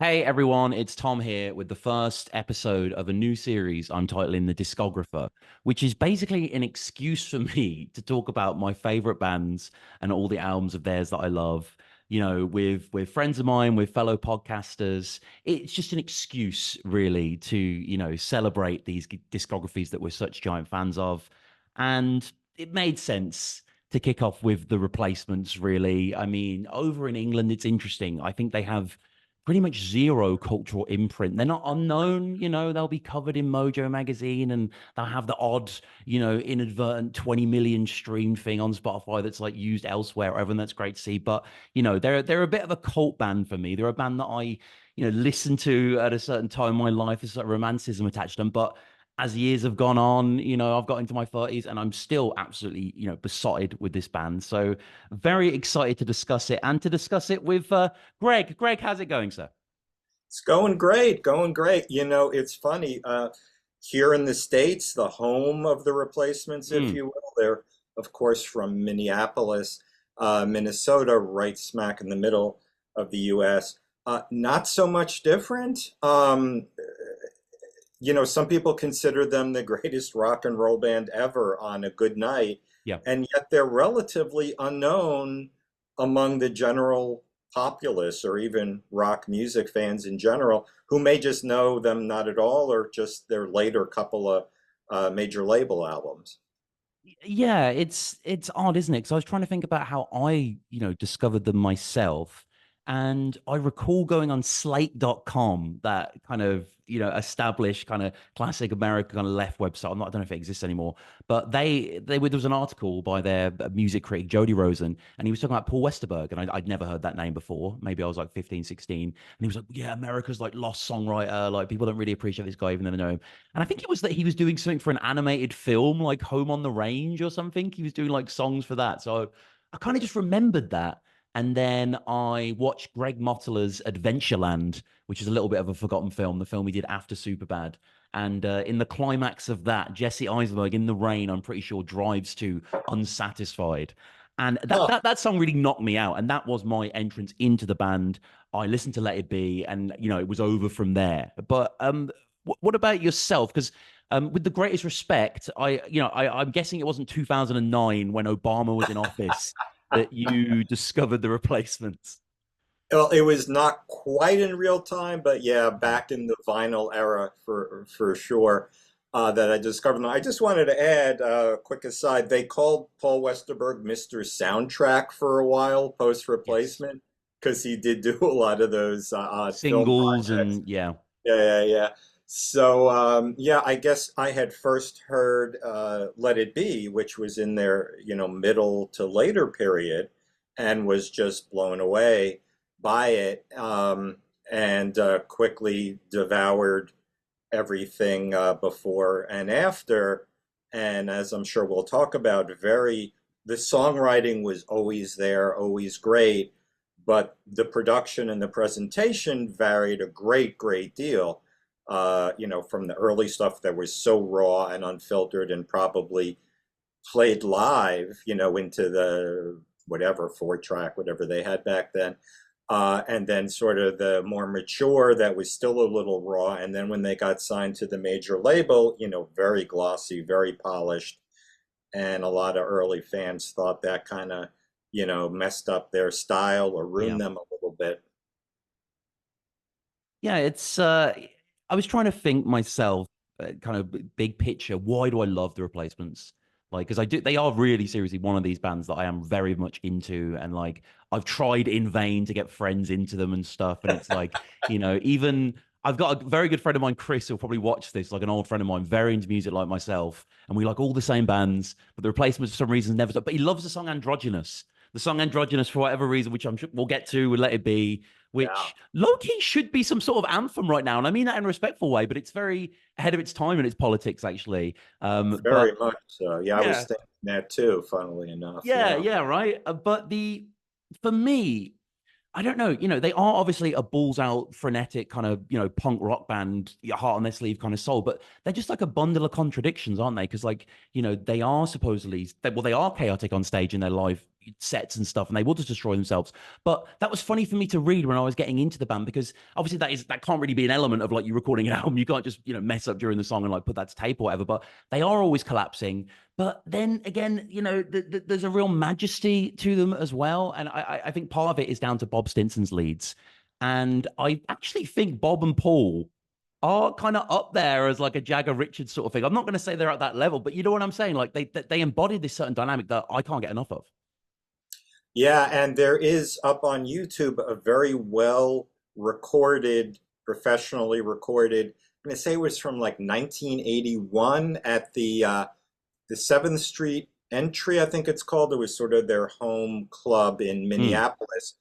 Hey everyone, it's Tom here with the first episode of a new series I'm titling The Discographer, which is basically an excuse for me to talk about my favorite bands and all the albums of theirs that I love, with friends of mine, with fellow podcasters. It's just an excuse really to, celebrate these discographies that we're such giant fans of. And it made sense to kick off with the replacements, really. I mean, over in England, it's interesting. I think they have pretty much zero cultural imprint. They're not unknown, they'll be covered in Mojo magazine and they'll have the odd, inadvertent 20 million stream thing on Spotify that's like used elsewhere, whatever, and that's great to see. But, they're a bit of a cult band for me. They're a band that I, listen to at a certain time in my life. There's like romanticism attached to them. But as years have gone on, I've got into my 30s and I'm still absolutely, besotted with this band. So very excited to discuss it and to discuss it with Gregg. Gregg, how's it going, sir? It's going great, going great. It's funny. Here in the States, the home of the replacements, if Mm. you will, they're, of course, from Minneapolis, Minnesota, right smack in the middle of the US. Not so much different. Some people consider them the greatest rock and roll band ever on a good night, Yeah. and yet they're relatively unknown among the general populace or even rock music fans in general who may just know them not at all or just their later couple of major label albums. Yeah, it's odd, isn't it? Because I was trying to think about how I, discovered them myself. And I recall going on slate.com, that kind of, established kind of classic American kind of left website. I don't know if it exists anymore, but there was an article by their music critic, Jody Rosen, and he was talking about Paul Westerberg. And I'd never heard that name before. Maybe I was like 15, 16. And he was like, yeah, America's like lost songwriter. Like people don't really appreciate this guy, even though they know him. And I think it was that he was doing something for an animated film, like Home on the Range or something. He was doing like songs for that. So I kind of just remembered that. And then I watched Greg Mottler's Adventureland, which is a little bit of a forgotten film, the film he did after Superbad. And in the climax of that, Jesse Eisenberg in the rain, I'm pretty sure, drives to Unsatisfied. And that, Huh. that that song really knocked me out. And that was my entrance into the band. I listened to Let It Be, and it was over from there. But what about yourself? Because with the greatest respect, I'm guessing it wasn't 2009 when Obama was in office that you discovered the replacements. Well, it was not quite in real time, but yeah, Okay. back in the vinyl era for sure, that I discovered them. I just wanted to add a quick aside. They called Paul Westerberg Mr. Soundtrack for a while post Yes. replacement because he did do a lot of those odd film Singles projects. and yeah. Yeah. So yeah, I guess I had first heard Let It Be, which was in their, middle to later period, and was just blown away by it, and quickly devoured everything before and after. And as I'm sure we'll talk about, the songwriting was always there, always great, but the production and the presentation varied a great deal. From the early stuff that was so raw and unfiltered and probably played live, into the whatever 4 track, whatever they had back then. And then sort of the more mature that was still a little raw. And then when they got signed to the major label, very glossy, very polished. And a lot of early fans thought that kind of, messed up their style or Yeah. ruined them a little bit. Yeah, it's I was trying to think myself, kind of big picture, why do I love the replacements? Like, because they are really seriously one of these bands that I am very much into, and like I've tried in vain to get friends into them and stuff. And it's like, even I've got a very good friend of mine, Chris, who'll probably watch this, like an old friend of mine, very into music like myself, and we like all the same bands, but the replacements for some reason never. But he loves the song Androgynous. The song Androgynous, for whatever reason, which I'm sure we'll get to, will Let It Be, Yeah, which low-key should be some sort of anthem right now. And I mean that in a respectful way, but it's very ahead of its time in its politics, actually. But very much so. Yeah, I was yeah, thinking that too, funnily enough. yeah, Yeah. yeah, right. But for me, I don't know. They are obviously a balls out, frenetic kind of, punk rock band, your heart on their sleeve kind of soul, but they're just like a bundle of contradictions, aren't they? Because, like, they are supposedly, well, they are chaotic on stage in their live, sets and stuff, and they will just destroy themselves. But that was funny for me to read when I was getting into the band, because obviously that can't really be an element of like you recording an album. You can't just mess up during the song and like put that to tape or whatever. But they are always collapsing. But then again, there's a real majesty to them as well, and I think part of it is down to Bob Stinson's leads, and I actually think Bob and Paul are kind of up there as like a Jagger Richards sort of thing. I'm not going to say they're at that level, but you know what I'm saying? Like they embodied this certain dynamic that I can't get enough of. Yeah, and there is up on YouTube a very well recorded, professionally recorded. I'm going to say it was from like 1981 at the 7th Street Entry, I think it's called. It was sort of their home club in Mm. Minneapolis.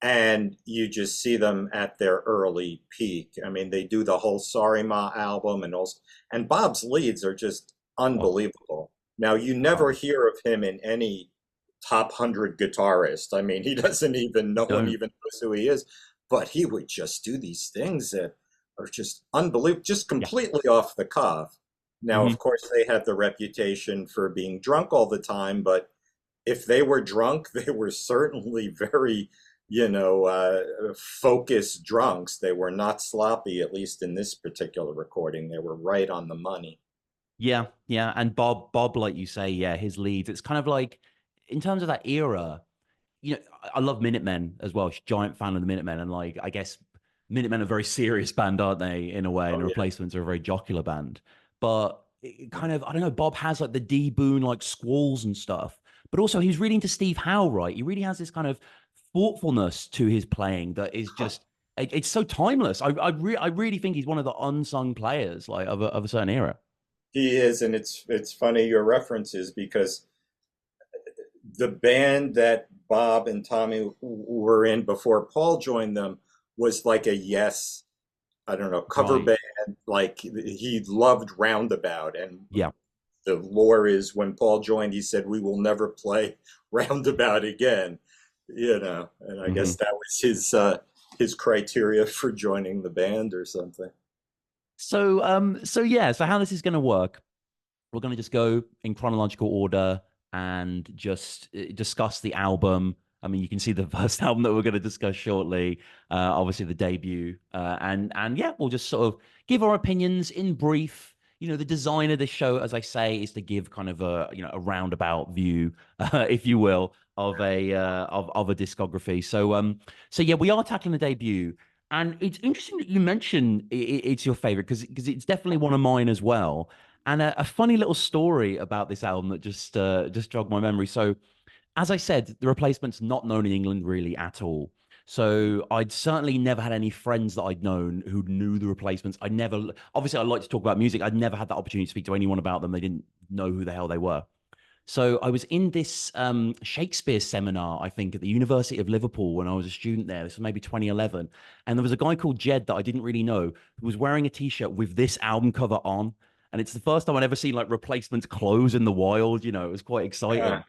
And you just see them at their early peak. I mean, they do the whole Sorry Ma album, and Bob's leads are just Oh, unbelievable. Now, you never oh, hear of him in any top 100 guitarist. I mean, he doesn't even, no one don't. even knows who he is, but he would just do these things that are just unbelievable, just Yeah. completely off the cuff. Now, Hmm. of course, they had the reputation for being drunk all the time, but if they were drunk, they were certainly very, focused drunks. They were not sloppy, at least in this particular recording. They were right on the money. Yeah, yeah. And Bob, like you say, yeah, his leads. It's kind of like in terms of that era, I love Minutemen as well. Giant fan of the Minutemen, and like I guess Minutemen are a very serious band, aren't they? In a way, and Oh the yeah. Replacements are a very jocular band. But it kind of, I don't know. Bob has like the D Boon like squalls and stuff, but also he's really into Steve Howe, right? He really has this kind of thoughtfulness to his playing that is just it's so timeless. I really think he's one of the unsung players like of a certain era. He is, and it's funny your references because the band that Bob and Tommy were in before Paul joined them was like a Yes, I don't know, cover Right. band. Like he loved Roundabout, and Yeah. the lore is when Paul joined, he said, "We will never play Roundabout again." And I Hmm. guess that was his criteria for joining the band or something. So yeah, so how this is going to work, we're going to just go in chronological order and just discuss the album. I mean, you can see the first album that we're going to discuss shortly, obviously the debut, and yeah, we'll just sort of give our opinions in brief. The design of this show, as I say, is to give kind of a roundabout view, if you will, of a discography. So yeah, we are tackling the debut, and it's interesting that you mention it's your favorite because it's definitely one of mine as well. And a funny little story about this album that just jogged my memory. So, as I said, the Replacement's not known in England really at all. So I'd certainly never had any friends that I'd known who knew the Replacements. I never, obviously, I like to talk about music. I'd never had that opportunity to speak to anyone about them. They didn't know who the hell they were. So I was in this Shakespeare seminar, I think, at the University of Liverpool when I was a student there. This was maybe 2011. And there was a guy called Jed that I didn't really know who was wearing a t-shirt with this album cover on. And it's the first time I'd ever seen like Replacements clothes in the wild. It was quite Yeah, exciting. yeah.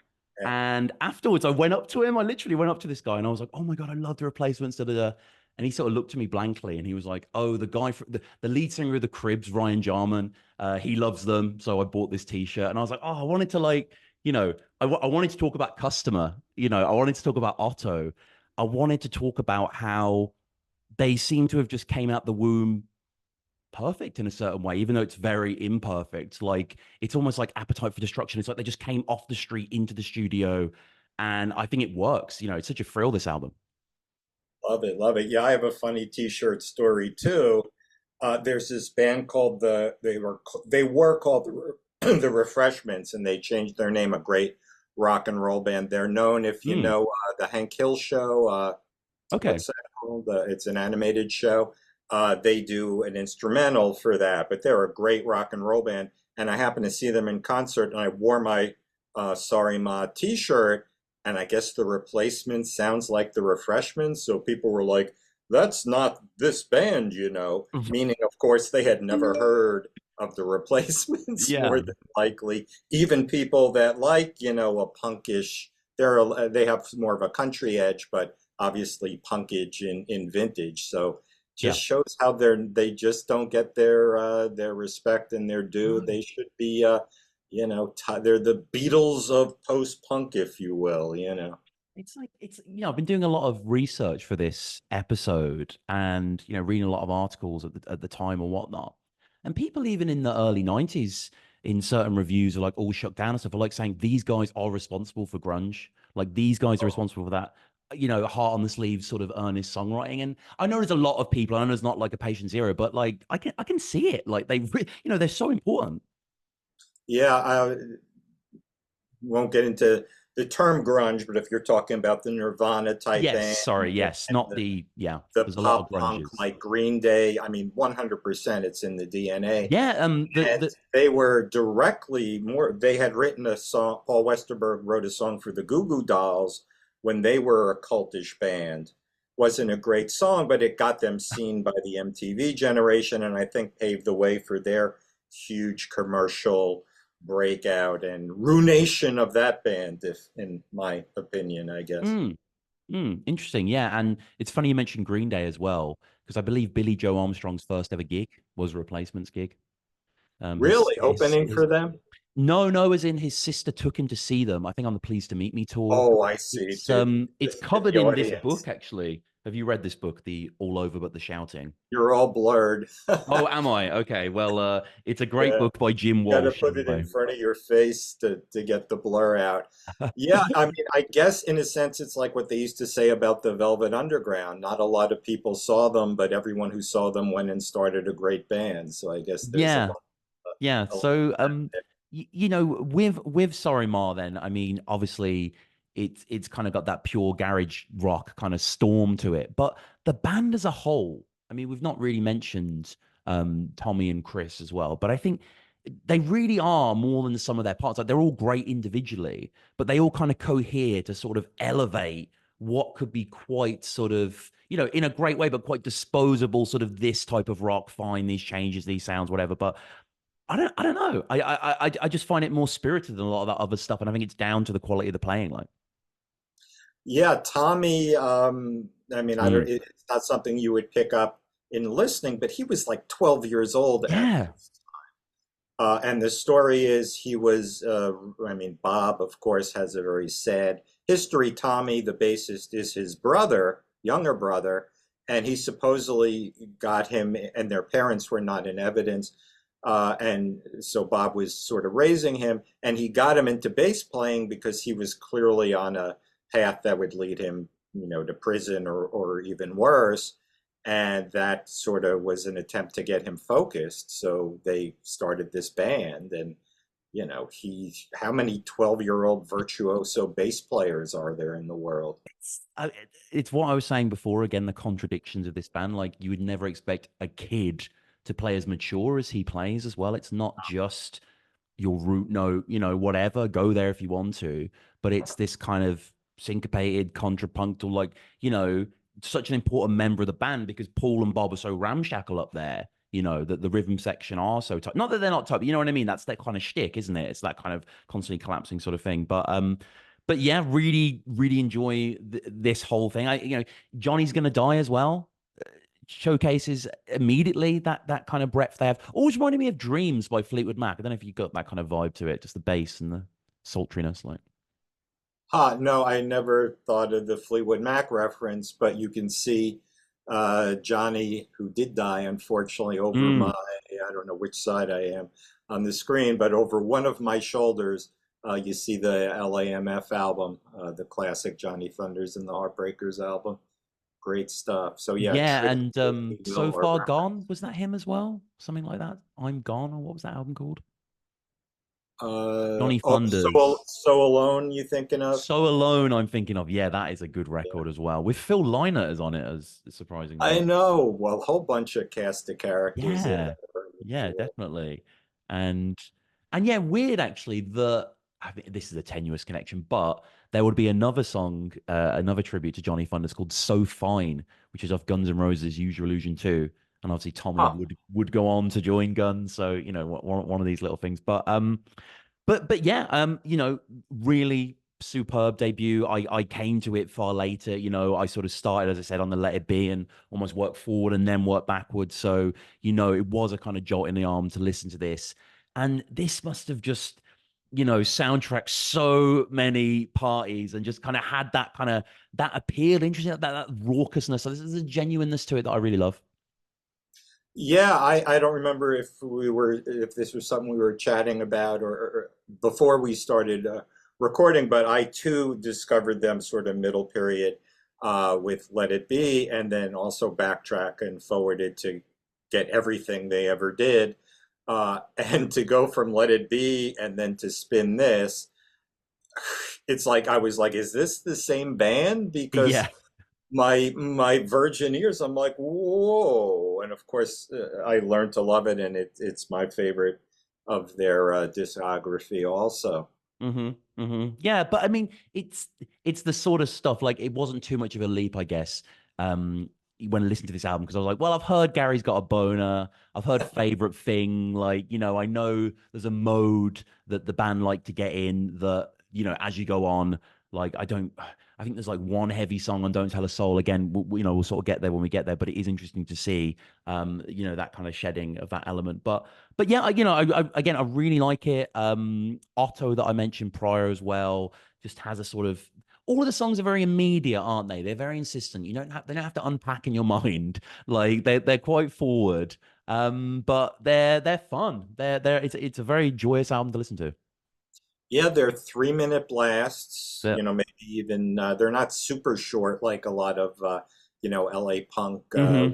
And afterwards, I went up to him. I literally went up to this guy and I was like, oh my God, I love the Replacements. Da, da, da. And he sort of looked at me blankly and he was like, oh, the guy, the lead singer of the Cribs, Ryan Jarman, he loves them. So I bought this t-shirt. And I was like, oh, I wanted to like, I wanted to talk about Customer. I wanted to talk about Otto. I wanted to talk about how they seem to have just came out the womb perfect in a certain way, even though it's very imperfect. Like it's almost like Appetite for Destruction. It's like they just came off the street into the studio, and I think it works. It's such a thrill, this album. Love it, love it. Yeah, I have a funny T-shirt story too. There's this band called they were called the Refreshments, and they changed their name. A great rock and roll band. They're known if you Mm, know the Hank Hill show. okay. What's that called? It's an animated show. They do an instrumental for that, but they're a great rock and roll band. And I happened to see them in concert, and I wore my Sorry Ma T-shirt, and I guess the Replacement sounds like the Refreshments. So people were like, "That's not this band." Meaning, of course, they had never heard of the Replacements. Yeah. More than likely, even people that like a punkish, they have more of a country edge, but obviously punkage in vintage. So Yeah. just shows how they just don't get their respect and their due. They should be they're the Beatles of post-punk, if you will. It's like I've been doing a lot of research for this episode, and reading a lot of articles at the time or whatnot. And people even in the early 90s in certain reviews are like all shut down and stuff, are like saying these guys are responsible for grunge. Like these guys are responsible for that, heart on the sleeve sort of earnest songwriting. And I know there's a lot of people, I know it's not like a patient zero, but like I can see it. Like they're so important. Yeah, I won't get into the term grunge, but if you're talking about the Nirvana type Yes, band sorry, and yes. Not the yeah, the there's a lot of pop punk grunges. like Green Day, I mean, 100% it's in the DNA. Yeah, And the they were directly more, they had written a song, Paul Westerberg wrote a song for the Goo Goo Dolls when they were a cultish band. Wasn't a great song, but it got them seen by the MTV generation, and I think paved the way for their huge commercial breakout and ruination of that band, if in my opinion, I guess. mm, interesting. Yeah, and it's funny you mentioned Green Day as well, because I believe Billy Joe Armstrong's first ever gig was a replacements gig. His Really opening his for them? no, no, as in his sister took him to see them. I think on the Pleased to Meet Me tour. Oh, I see. It's To covered the in this audience. book actually. Have you read this book, The All Over But the Shouting? You're all blurred. Oh, am I? Okay. Well, it's a great Yeah. book by Jim Got to Walsh put it in anyway. front of your face to get the blur out. Yeah, I mean, I guess in a sense, it's like what they used to say about the Velvet Underground. Not a lot of people saw them, but everyone who saw them went and started a great band. So I guess there's Yeah. Yeah. a lot So, there. with Sorry Ma, then I mean, obviously, it's kind of got that pure garage rock kind of storm to it. But the band as a whole, I mean, we've not really mentioned Tommy and Chris as well, but I think they really are more than the sum of their parts. Like they're all great individually, but they all kind of cohere to sort of elevate what could be quite sort of, in a great way, but quite disposable, sort of this type of rock, fine, these changes, these sounds, whatever. But I don't know. I just find it more spirited than a lot of that other stuff, and I think it's down to the quality of the playing. Like, Yeah, Tommy, I mean, mm, it's not something you would pick up in listening, but he was like 12 years old at yeah, this. And the story is he was, I mean, Bob, of course, has a very sad history. Tommy, the bassist, is his brother, younger brother, and he supposedly got him, and their parents were not in evidence. And so Bob was sort of raising him, and he got him into bass playing because he was clearly on a path that would lead him, to prison or even worse. And that sort of was an attempt to get him focused. So they started this band, and how many 12-year-old virtuoso bass players are there in the world? it's what I was saying before. Again, the contradictions of this band. Like, you would never expect a kid to play as mature as he plays as well. It's not just your root note, whatever, go there if you want to. But it's this kind of syncopated, contrapuntal, like, such an important member of the band because Paul and Bob are so ramshackle up there, that the rhythm section are so tight. Not that they're not tight, but you know what I mean? That's that kind of shtick, isn't it? It's that kind of constantly collapsing sort of thing. But yeah, really, really enjoy this whole thing. Johnny's gonna die as well showcases immediately that kind of breadth they have. Always reminded me of Dreams by Fleetwood Mac. I don't know if you got that kind of vibe to it, just the bass and the sultriness. Like, No, I never thought of the Fleetwood Mac reference, but you can see Johnny, who did die, unfortunately, over mm, I don't know which side I am on the screen, but over one of my shoulders, you see the LAMF album, the classic Johnny Thunders and the Heartbreakers album. Great stuff. So yeah, yeah, tribute and if you will, So or Far reference. Gone, was that him as well? Something like that. I'm Gone, or what was that album called? Johnny Oh, Thunders. so alone. You thinking of? So Alone, I'm thinking of. Yeah, that is a good record as well, with Phil Lynott as on it, as surprisingly. I know. Well, a whole bunch of cast of characters there Yeah, that are yeah, mature. definitely. And yeah, weird actually that I mean, this is a tenuous connection, but there would be another song, another tribute to Johnny Thunders called "So Fine," which is off Guns N' Roses' "Use Your Illusion 2." And obviously Tommy Huh. would go on to join Guns, so one of these little things. But yeah, really superb debut. I came to it far later. I sort of started, as I said, on the Let It Be and almost worked forward and then worked backwards. So, it was a kind of jolt in the arm to listen to this. And this must have just soundtrack so many parties and just kind of had that appeal, interesting, that raucousness. So there's a genuineness to it that I really love. Yeah, I don't remember if this was something we were chatting about or before we started recording, but I too discovered them sort of middle period with Let It Be, and then also backtrack and forwarded to get everything they ever did, and to go from Let It Be and then to Spin This, it's like I was like, is this the same band? Because Yeah. my virgin ears, I'm like, whoa. And of course, I learned to love it, and it's my favorite of their discography also. Yeah, but I mean, it's the sort of stuff like it wasn't too much of a leap, I guess. When I listened to this album, because I was like, well, I've heard Gary's got a boner. I've heard favorite thing. Like, I know there's a mode that the band like to get in that, as you go on, like I think there's like one heavy song on Don't Tell a Soul. Again, we'll sort of get there when we get there, but it is interesting to see, that kind of shedding of that element. But yeah, again, I really like it. Otto that I mentioned prior as well just has a sort of all of the songs are very immediate, aren't they? They're very insistent. They don't have to unpack in your mind. Like they're quite forward. But they're fun. It's a very joyous album to listen to. Yeah, they're 3 minute blasts, Yeah. maybe even they're not super short like a lot of LA punk Hmm.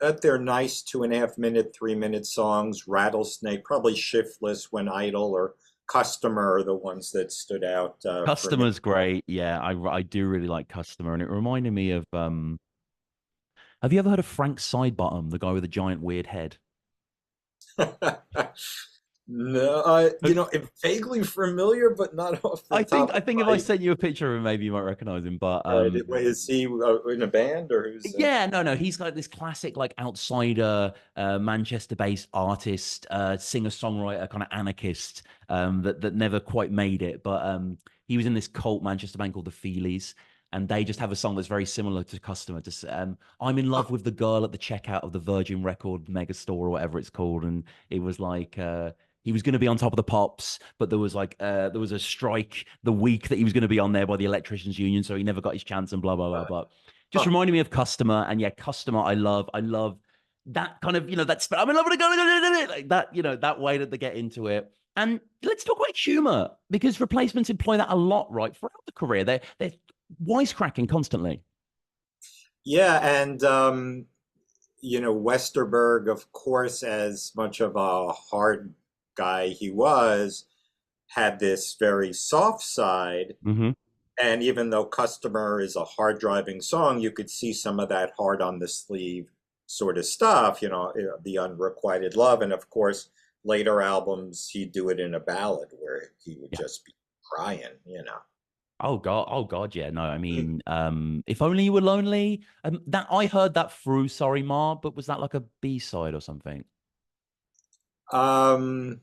but they're nice 2.5 minute, 3 minute songs. Rattlesnake, probably Shiftless, When Idle, or Customer are the ones that stood out for me. Customer's great. Yeah, I do really like Customer, and it reminded me of have you ever heard of Frank Sidebottom, the guy with the giant weird head? No, it's vaguely familiar, but not off the I think top I of think if I my sent you a picture of him, maybe you might recognize him. But head. Wait, is he in a band or who's? yeah, no, he's like this classic like outsider Manchester-based artist, singer-songwriter, kind of anarchist that never quite made it. But he was in this cult Manchester band called the Feelies, and they just have a song that's very similar to Customer. I'm in love with the girl at the checkout of the Virgin Record mega store or whatever it's called, and it was like. He was going to be on top of the pops, but there was a strike the week that he was going to be on there by the electricians union, so he never got his chance and blah blah blah. But just Huh. reminded me of Customer, and yeah, Customer. I love that kind of that's. I'm in love with a girl like that. That way that they get into it. And let's talk about humor because replacements employ that a lot, right? Throughout the career, they're wisecracking constantly. Yeah, and Westerberg, of course, as much of a hard guy he was, had this very soft side. Hmm. And even though Customer is a hard driving song, you could see some of that hard on the sleeve sort of stuff, the unrequited love. And of course, later albums, he'd do it in a ballad where he would Yeah. just be crying. Oh God, yeah. No, I mean, if only you were lonely. That I heard that through Sorry Ma, but was that like a B side or something? Um,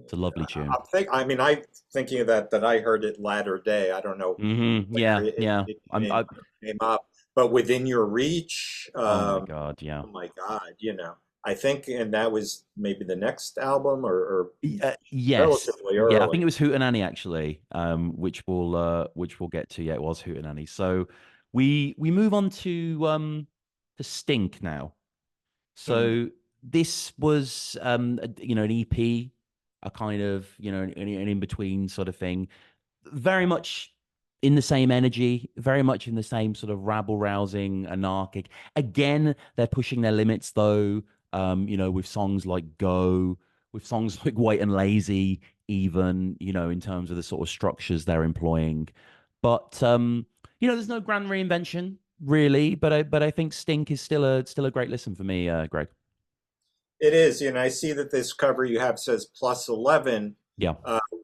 It's a lovely tune. I mean, I thinking of that I heard it latter day. I don't know Yeah, where it, yeah. it I'm. came up, but within your reach. Oh my God, yeah. Oh my God, I think, and that was maybe the next album or Yes. relatively Yeah, I think early. it was Hootenanny actually, which we'll get to. Yeah, it was Hootenanny. So we move on to Stink now. Hmm. So this was an EP, a kind of an in between sort of thing, very much in the same energy, very much in the same sort of rabble rousing, anarchic. Again, they're pushing their limits though. With songs like Go, with songs like White and Lazy, even in terms of the sort of structures they're employing. But there's no grand reinvention really. But I think Stink is still a great listen for me, Greg. It is, I see that this cover you have says plus 11, Yeah.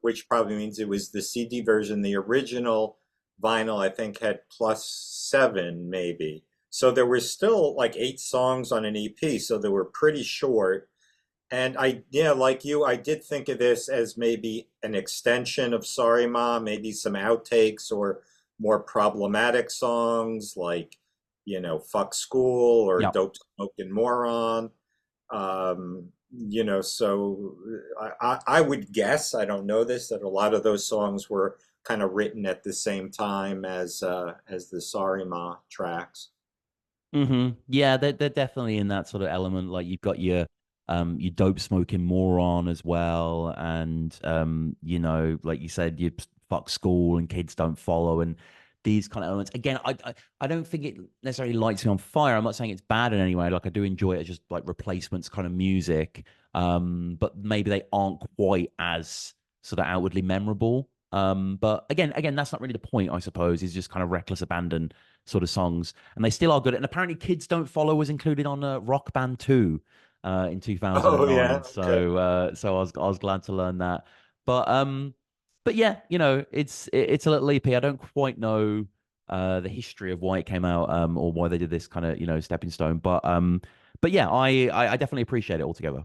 which probably means it was the CD version. The original vinyl, I think, had plus 7, maybe. So there were still like 8 songs on an EP, so they were pretty short. And yeah, like you, I did think of this as maybe an extension of Sorry Ma, maybe some outtakes or more problematic songs like, Fuck School or Yeah. Dope Smoking Moron. So I would guess, I don't know this, that a lot of those songs were kind of written at the same time as the Sorry Ma tracks. Yeah, they're definitely in that sort of element. Like you've got your dope smoking moron as well, and like you said, you fuck school and kids don't follow, and these kind of elements. Again, I don't think it necessarily lights me on fire. I'm not saying it's bad in any way. Like I do enjoy it as just like replacements kind of music. But maybe they aren't quite as sort of outwardly memorable. But again, that's not really the point, I suppose. Is just kind of reckless abandon sort of songs, and they still are good. And apparently, Kids Don't Follow was included on Rock Band 2 in Oh yeah, 2009. okay. So I was glad to learn that. But yeah, it's a little EP. I don't quite know the history of why it came out or why they did this kind of stepping stone. But yeah, I definitely appreciate it altogether.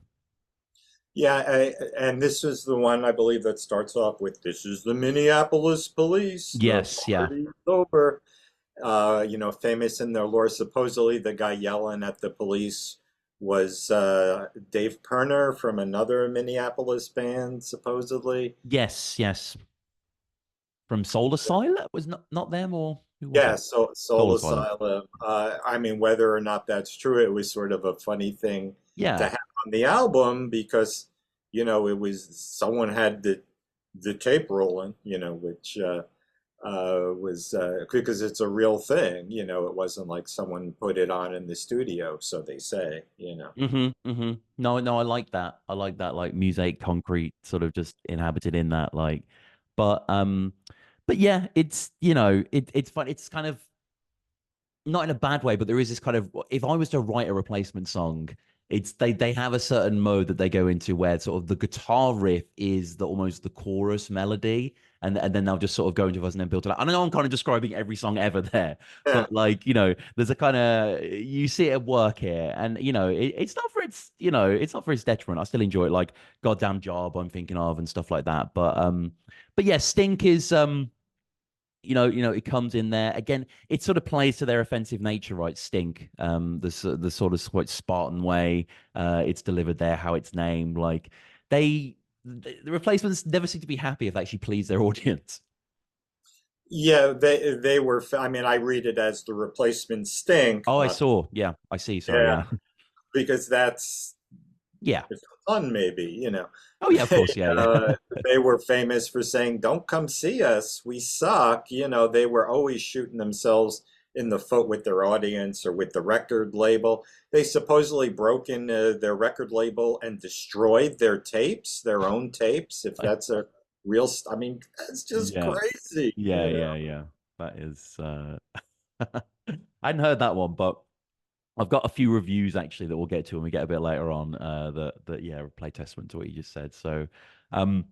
Yeah, and this is the one I believe that starts off with "This is the Minneapolis Police. The Yes, yeah. party's over." Famous in their lore. Supposedly, the guy yelling at the police was Dave Pirner from another Minneapolis band, supposedly. Yes. From Soul Asylum was not them, or who was Yeah, it? so Soul Soul Asylum. Asylum. I mean, whether or not that's true, it was sort of a funny thing to Yeah. have on the album because, it was someone had the tape rolling, which was because it's a real thing, it wasn't like someone put it on in the studio, so they say. No, I like that. I like that, like Mosaic Concrete sort of just inhabited in that, like, but yeah, it's fun. It's kind of not in a bad way, but there is this kind of, if I was to write a replacement song, it's they have a certain mode that they go into where sort of the guitar riff is the almost the chorus melody, and then they'll just sort of go into us and then build it up. I know I'm kind of describing every song ever there, Yeah. but like there's a kind of, you see it at work here, and it's not for its detriment. I still enjoy it, like Goddamn Job I'm thinking of and stuff like that. But yeah, Stink is it comes in there again. It sort of plays to their offensive nature, right? Stink, the sort of quite Spartan way it's delivered there, how it's named. Like the replacements never seem to be happy if they actually please their audience. Yeah, they were. I mean, I read it as the replacement stink, Oh, I not saw. Yeah, I see. Sorry. yeah, Yeah, because that's yeah. it's fun, maybe. Oh, yeah. Of They course. Yeah, uh, yeah. they were famous for saying, "Don't come see us, we suck." They were always shooting themselves in the foot with their audience or with the record label. They supposedly broke into their record label and destroyed their tapes, their own tapes. If that's a real, I mean, that's just Yeah, crazy, yeah. That is. I hadn't heard that one, but I've got a few reviews actually that we'll get to when we get a bit later on. That yeah, play testament to what you just said. So, um,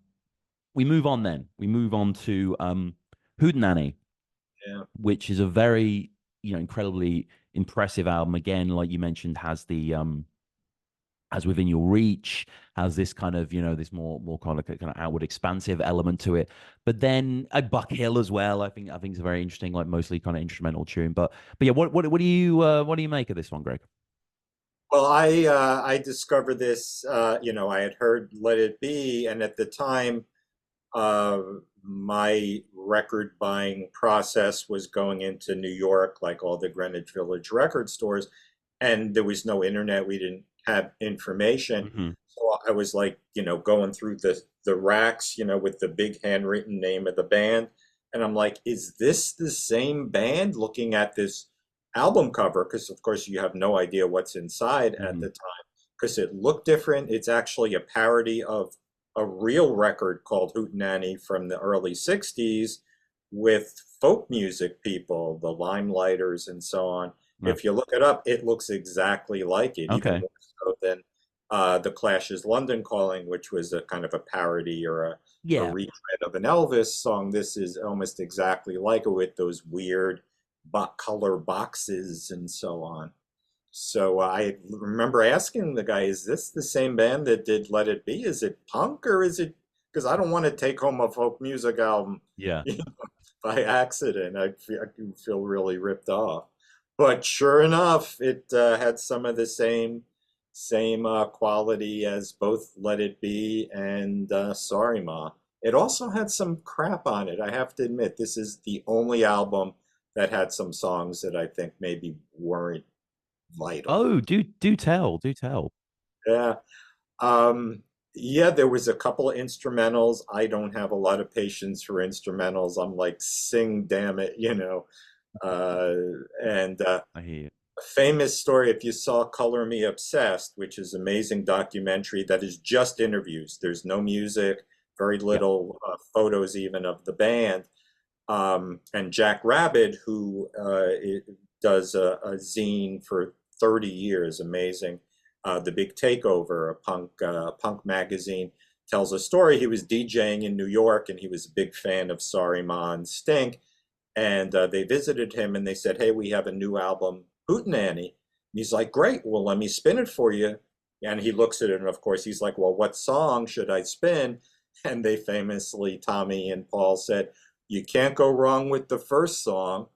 we move on then. We move on to Hootenanny, Yeah. which is a very incredibly impressive album. Again, like you mentioned, has Within Your Reach, has this kind of this more kind of outward expansive element to it. But then Buck Hill as well. I think it's a very interesting, like mostly kind of instrumental tune. But yeah, what do you make of this one, Greg? Well, I discovered this. I had heard "Let It Be," and at the time, uh, my record buying process was going into New York, like all the Greenwich Village record stores, and there was no internet. We didn't have information, Hmm. so I was like, going through the racks, with the big handwritten name of the band, and I'm like, is this the same band? Looking at this album cover, because of course you have no idea what's inside at Hmm. the time, because it looked different. It's actually a parody of a real record called Hootenanny from the early 60s with folk music people, the Limelighters and so on. Yeah. If you look it up, it looks exactly like it, even Okay. more so than The Clash's London Calling, which was a kind of a parody or a Yeah. retread of an Elvis song. This is almost exactly like it with those weird color boxes and so on. So I remember asking the guy, "Is this the same band that did Let It Be? Is it punk or is it?" Because I don't want to take home a folk music album, Yeah. you know, by accident. I can feel really ripped off. But sure enough, it had some of the same, same quality as both Let It Be and Sorry Ma. It also had some crap on it. I have to admit, this is the only album that had some songs that I think maybe weren't vital. Oh, do tell, do tell. Yeah. Um, yeah, there was a couple of instrumentals. I don't have a lot of patience for instrumentals. I'm like, sing, damn it, you know. Uh, and I hear you. A famous story, if you saw Color Me Obsessed, which is an amazing documentary that is just interviews. There's no music, very Yep. little photos even of the band. And Jack Rabbit, who does a zine for 30 years, amazing. The Big Takeover, a punk magazine, tells a story. He was DJing in New York, and he was a big fan of Sorry Ma and Stink. And they visited him, and they said, "Hey, we have a new album, Hootenanny." And he's like, "Great, well, let me spin it for you." And he looks at it, and of course, he's like, "Well, what song should I spin?" And they famously, Tommy and Paul said, "You can't go wrong with the first song."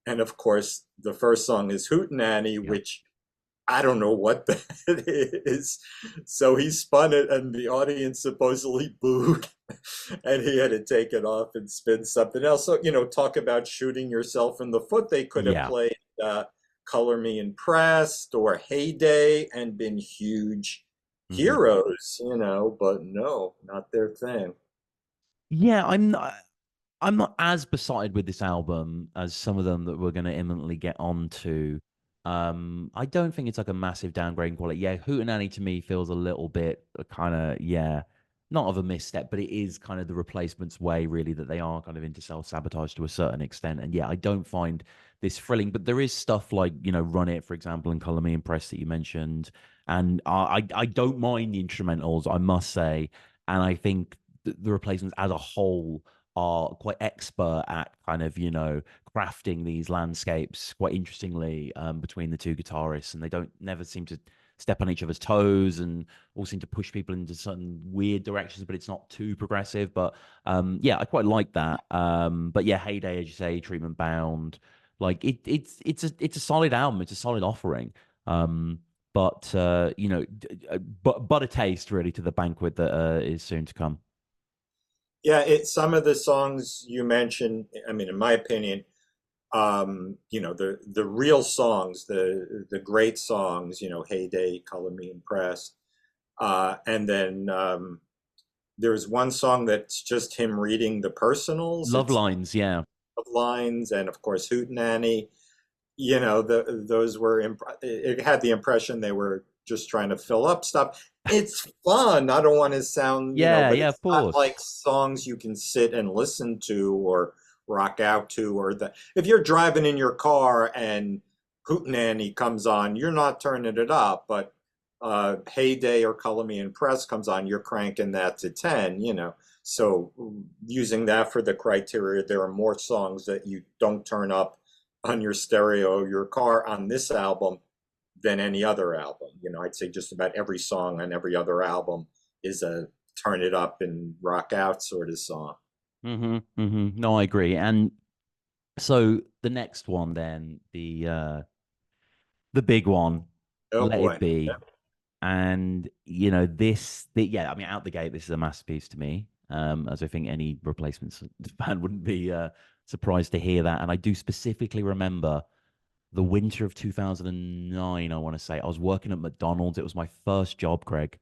And of course, the first song is Hootenanny, Yep. which I don't know what that is. So he spun it, and the audience supposedly booed, and he had to take it off and spin something else. So, talk about shooting yourself in the foot. They could have Yeah. played Color Me Impressed or Heyday and been huge Hmm. heroes, but no, not their thing. Yeah, I'm not as besotted with this album as some of them that we're going to imminently get onto. I don't think it's like a massive downgrade in quality. Yeah, Hootenanny to me feels a little bit kind of, yeah, not of a misstep, but it is kind of the replacements way, really, that they are kind of into self-sabotage to a certain extent. And yeah, I don't find this thrilling, but there is stuff like, Run It, for example, and Color Me Impressed that you mentioned. And I don't mind the instrumentals, I must say. And I think the replacements as a whole are quite expert at kind of crafting these landscapes quite interestingly between the two guitarists, and they don't never seem to step on each other's toes, and all seem to push people into certain weird directions, but it's not too progressive. But yeah, I quite like that. But yeah, Heyday, as you say, Treatment Bound, like it's a solid album, it's a solid offering. But but a taste really to the banquet that is soon to come. Yeah, some of the songs you mentioned, I mean, in my opinion, the real songs, the great songs, Heyday, Color Me Impressed. And then there's one song that's just him reading the personals. Love It's Lines, yeah. lines, and of course Hootenanny. Those were it had the impression they were just trying to fill up stuff. It's fun. I don't want to sound, Yeah, but yeah, it's of not like course. songs you can sit and listen to or rock out to, or if you're driving in your car and Hootenanny comes on, you're not turning it up, but Heyday or Color Me Impressed comes on, you're cranking that to 10. So using that for the criteria, there are more songs that you don't turn up on your stereo, your car on this album than any other album. I'd say just about every song on every other album is a turn it up and rock out sort of song. No, I agree. And so the next one then, the big one, Oh Let It boy. Be. And yeah, I mean, out the gate, this is a masterpiece to me. As I think any replacements fan wouldn't be surprised to hear that. And I do specifically remember the winter of 2009, I want to say. I was working at McDonald's. It was my first job, Craig.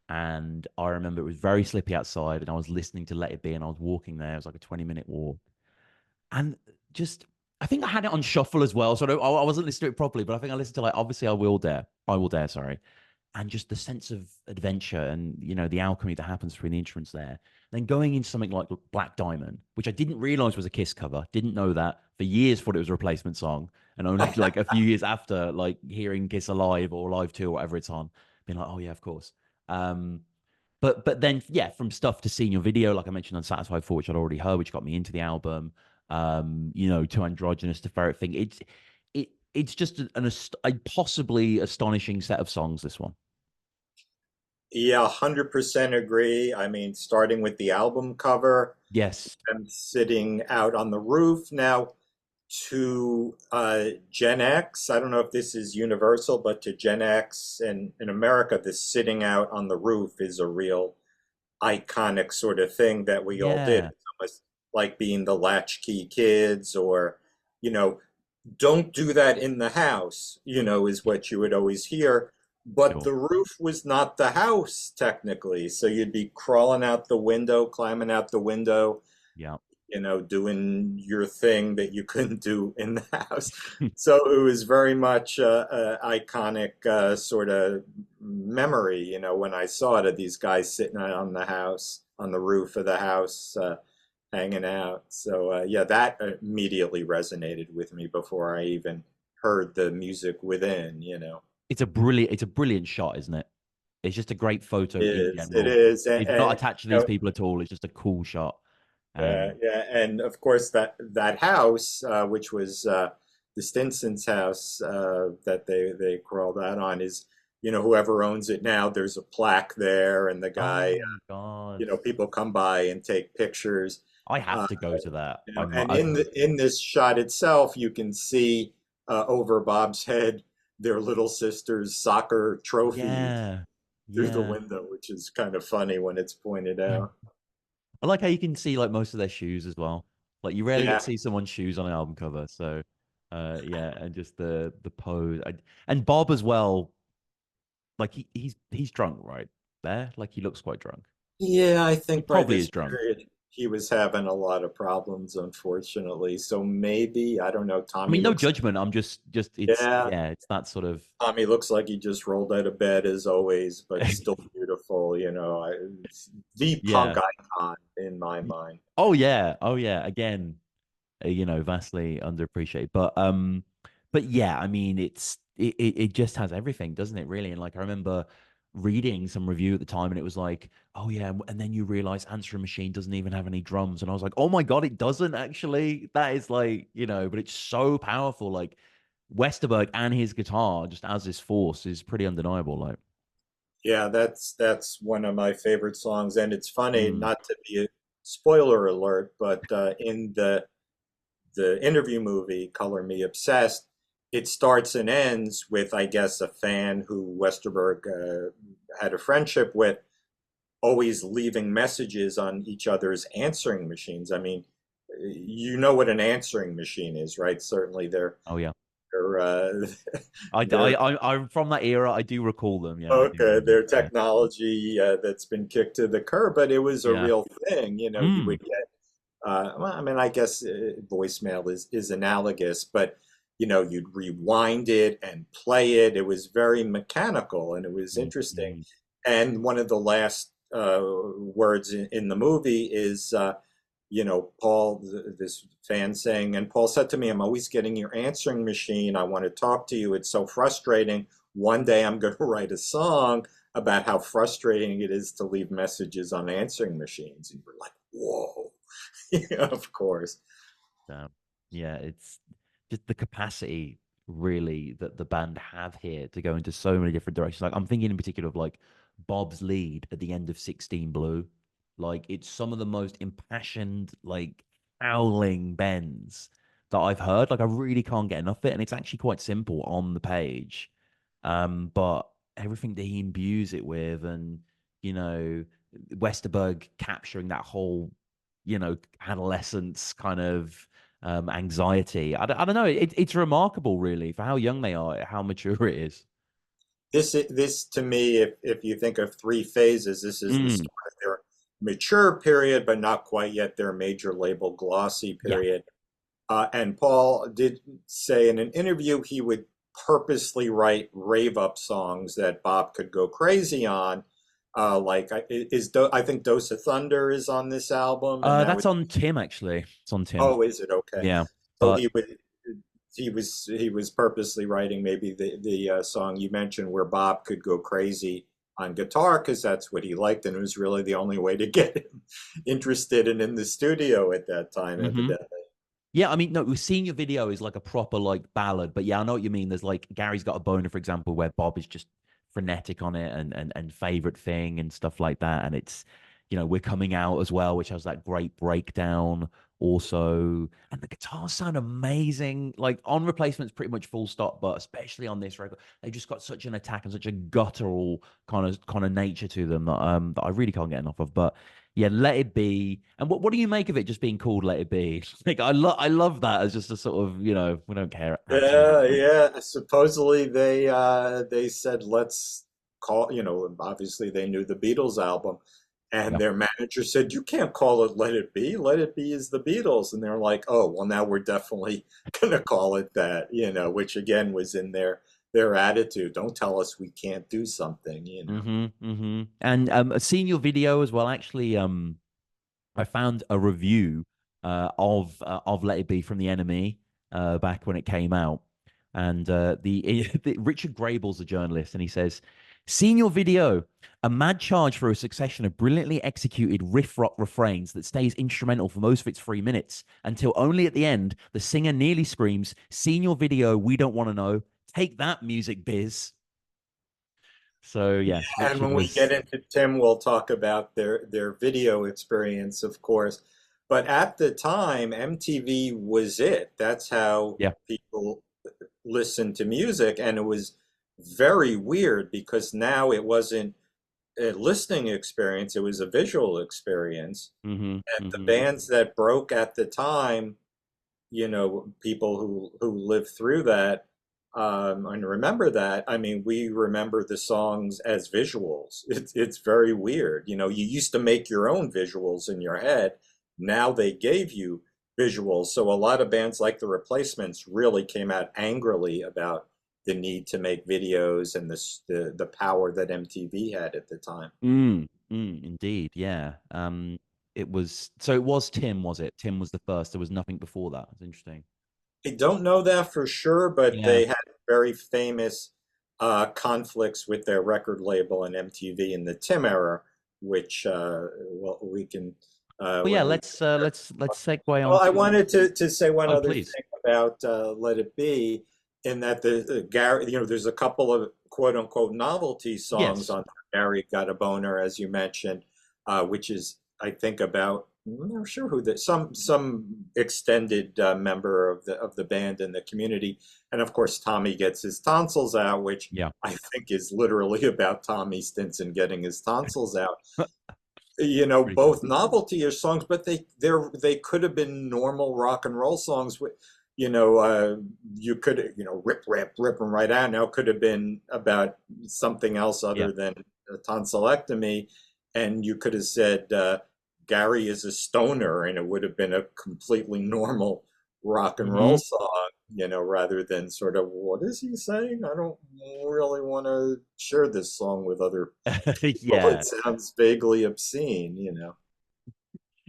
And I remember it was very slippy outside, and I was listening to Let It Be, and I was walking there. It was like a 20-minute walk. And just, I think I had it on shuffle as well. So I wasn't listening to it properly, but I think I listened to like, obviously, I Will Dare, sorry. And just the sense of adventure and, the alchemy that happens between the instruments there. Then going into something like Black Diamond, which I didn't realize was a Kiss cover, didn't know that for years, thought it was a replacement song. And only like a few years after, like hearing Kiss Alive or Live 2 or whatever it's on, being like, oh yeah, of course. Um, but then yeah, from stuff to seeing your video, like I mentioned, Unsatisfied For, which I'd already heard, which got me into the album, to Androgynous to Ferret Thing. It's just a possibly astonishing set of songs, this one. Yeah, 100% agree. I mean, starting with the album cover Yes. and sitting out on the roof. Now, to Gen X. I don't know if this is universal, but to Gen X and in America, this sitting out on the roof is a real iconic sort of thing that we all did. Yeah, It's almost like being the latchkey kids, or, you know, don't do that in the house, is what you would always hear. But sure. the roof was not the house technically. So you'd be crawling out the window, climbing out the window, Yeah. doing your thing that you couldn't do in the house. So it was very much a iconic sort of memory, when I saw it, of these guys sitting on the house, on the roof of the house, hanging out. So yeah, that immediately resonated with me before I even heard the music within. It's a brilliant shot, isn't it? It's just a great photo in It general. is, It's not and attached to these people at all. It's just a cool shot. yeah, Um, yeah, and of course that house, which was the Stinson's house that they crawled out on, is whoever owns it now. There's a plaque there, and the guy, oh my God. people come by and take pictures. I have Uh, to go to that. and in this shot itself, you can see over Bob's head their little sister's soccer trophy yeah. through the Yeah. window, which is kind of funny when it's pointed out. I like how you can see like most of their shoes as well. Like you rarely get to Yeah. see someone's shoes on an album cover. So yeah, and just the pose. And Bob as well, like he's drunk right there. Like he looks quite drunk. Yeah, I He think by probably this is drunk. period he was having a lot of problems, unfortunately. So maybe, I don't know, I mean, no judgment. I'm just it's Yeah, yeah, it's that sort of Tommy looks like he just rolled out of bed as always, but still beautiful, it's the punk yeah. icon in my mind. Oh yeah. Oh yeah. Again, vastly underappreciated. But yeah, I mean, it just has everything, doesn't it? Really, and like I remember reading some review at the time, and it was like, oh yeah, and then you realize Answering Machine doesn't even have any drums, and I was like, oh my God, it doesn't actually. That is like, but it's so powerful. Like Westerberg and his guitar, just as this force, is pretty undeniable. Like, Yeah, that's one of my favorite songs, and it's funny, mm, not to be a spoiler alert, but in the interview movie Color Me Obsessed, it starts and ends with, I guess, a fan who Westerberg had a friendship with, always leaving messages on each other's answering machines. I mean, you know what an answering machine is, right? Certainly oh yeah. they're they're I'm from that era. I do recall them. Yeah, I do okay, remember. they're Yeah, technology that's been kicked to the curb, but it was a yeah. real thing. You Mm, would get well, I mean, I guess voicemail is analogous, but you'd rewind it and play it. It was very mechanical, and it was interesting. mm. And one of the last words in the movie is, Paul, this fan saying, and Paul said to me, "I'm always getting your answering machine. I want to talk to you. It's so frustrating. One day I'm going to write a song about how frustrating it is to leave messages on answering machines." And we're like, whoa. Yeah, of course. Um, yeah, it's just the capacity really that the band have here to go into so many different directions. Like I'm thinking in particular of like Bob's lead at the end of 16 Blue. Like it's some of the most impassioned, like howling bends that I've heard. Like I really can't get enough of it. And it's actually quite simple on the page. But everything that he imbues it with and, you know, Westerberg capturing that whole, adolescence kind of anxiety. I don't know. It's remarkable, really, for how young they are, how mature it is. This to me, if you think of three phases, this is the Mm, start of their mature period, but not quite yet their major label glossy yeah. period. And Paul did say in an interview he would purposely write rave up songs that Bob could go crazy on. Like I think Dose of Thunder is on this album, and that was, That's on Tim, actually. It's on Tim. oh, is it okay? Yeah. So But he was purposely writing maybe the song you mentioned where Bob could go crazy on guitar because that's what he liked, and it was really the only way to get him interested and in the studio at that time, mhm. evidently. Yeah, I mean, no, seeing your video is like a proper like ballad, but yeah, I know what you mean. There's like Gary's Got a Boner, for example, where Bob is just frenetic on it and favorite thing and stuff like that. And it's, We're Coming Out as well, which has that great breakdown. also, and the guitars sound amazing. Like on Replacements, pretty much full stop, but especially on this record, they just got such an attack and such a guttural kind of nature to them that I really can't get enough of. But yeah, Let It Be. And what do you make of it just being called Let It Be? Like I love that as just a sort of, we don't care attitude. Yeah, yeah. Supposedly they said let's call, obviously they knew the Beatles album, and Yeah. their manager said you can't call it Let It Be. Let It Be is the Beatles, and they're like, oh, well now we're definitely gonna call it that, which again was in their attitude. Don't tell us we can't do something. And seeing your video as well, actually, I found a review of Let It Be from the Enemy back when it came out, and the Richard Grable's a journalist, and he says, "Seeing your video, a mad charge for a succession of brilliantly executed riff rock refrains that stays instrumental for most of its 3 minutes until only at the end the singer nearly screams, 'Seen your video, we don't want to know. Take that, music biz.'" So yes, And Richard when we get was into Tim, we'll talk about their video experience, of course. But at the time, MTV was it. That's how yeah. people listened to music, and it was very weird because now it wasn't a listening experience, it was a visual experience. Mm-hmm. And the Mm-hmm. bands that broke at the time, people who lived through that and remember that. I mean, we remember the songs as visuals. It's very weird. You used to make your own visuals in your head. Now they gave you visuals. So a lot of bands like the Replacements really came out angrily about the need to make videos and the power that MTV had at the time. Indeed, yeah. It was Tim, was it? Tim was the first. There was nothing before that. It's interesting. I don't know that for sure, but Yeah. they had very famous conflicts with their record label and MTV in the Tim era, which well we can Well, yeah. when we. Let's segue Well, on I to. wanted to say one Oh, other please. thing about Let It Be, in that the Gary, there's a couple of quote unquote novelty songs Yes. on Gary Got a Boner, as you mentioned, which is, I think, about, I'm not sure who some extended member of the band and the community, and of course Tommy Gets His Tonsils Out, which Yeah. I think is literally about Tommy Stinson getting his tonsils out. Pretty good. Both novelty songs, but they could have been normal rock and roll songs. You know, uh, you could, rip them right out. Now could have been about something else Yeah. other than a tonsillectomy, and you could have said Gary is a stoner, and it would have been a completely normal rock and roll Hmm. song. Rather than sort of, what is he saying? I don't really want to share this song with other people. It Yeah. sounds vaguely obscene,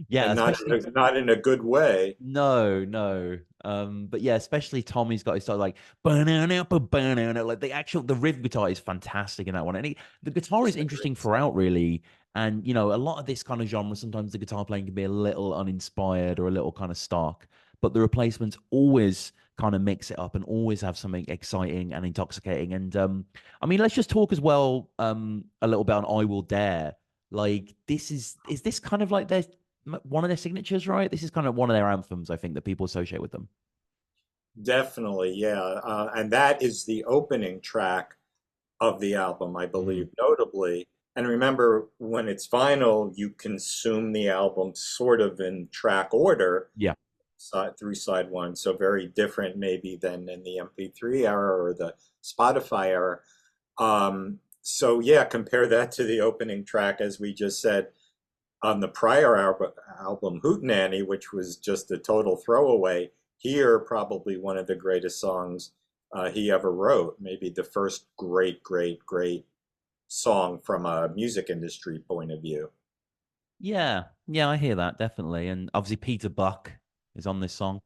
Yeah. and Especially not in a good way. no, no. But yeah, especially Tommy's got his style like banana, banana. Like the rhythm guitar is fantastic in that one, and the guitar is It's a interesting great song. throughout, really. And a lot of this kind of genre, sometimes the guitar playing can be a little uninspired or a little kind of stark, but the Replacements always kind of mix it up and always have something exciting and intoxicating. And I mean, let's just talk as well a little bit on I Will Dare. Like is this kind of like one of their signatures, right? This is kind of one of their anthems, I think, that people associate with them. Definitely, yeah. And that is the opening track of the album, I Mm. believe, notably. And remember, when it's vinyl, you consume the album sort of in track order, Yeah. through side one. So very different, maybe, than in the MP3 era or the Spotify era. So yeah, compare that to the opening track, as we just said, on the prior album, Hootenanny, which was just a total throwaway. Here, probably one of the greatest songs he ever wrote, maybe the first great, great, great song from a music industry point of view. Yeah. Yeah, I hear that definitely. And obviously Peter Buck is on this song.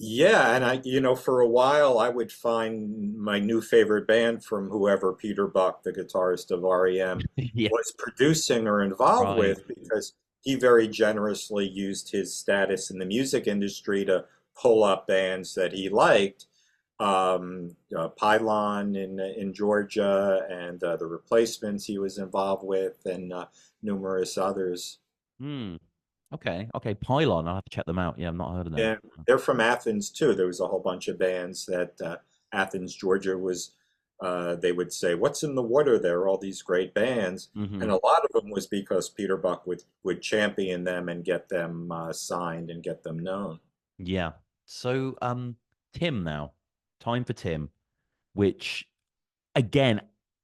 Yeah, and for a while, I would find my new favorite band from whoever Peter Buck, the guitarist of REM, Yeah. was producing or involved Right. with, because he very generously used his status in the music industry to pull up bands that he liked. Pylon in Georgia, and the Replacements he was involved with, and numerous others. Hmm. Okay. Okay. Pylon. I'll have to check them out. Yeah, I've not heard of them. And they're from Athens too. There was a whole bunch of bands that Athens, Georgia was. They would say, "What's in the water?" There are all these great bands, and Hmm. a lot of them was because Peter Buck would champion them and get them signed and get them known. Yeah. So, Tim now. Time for Tim, which again,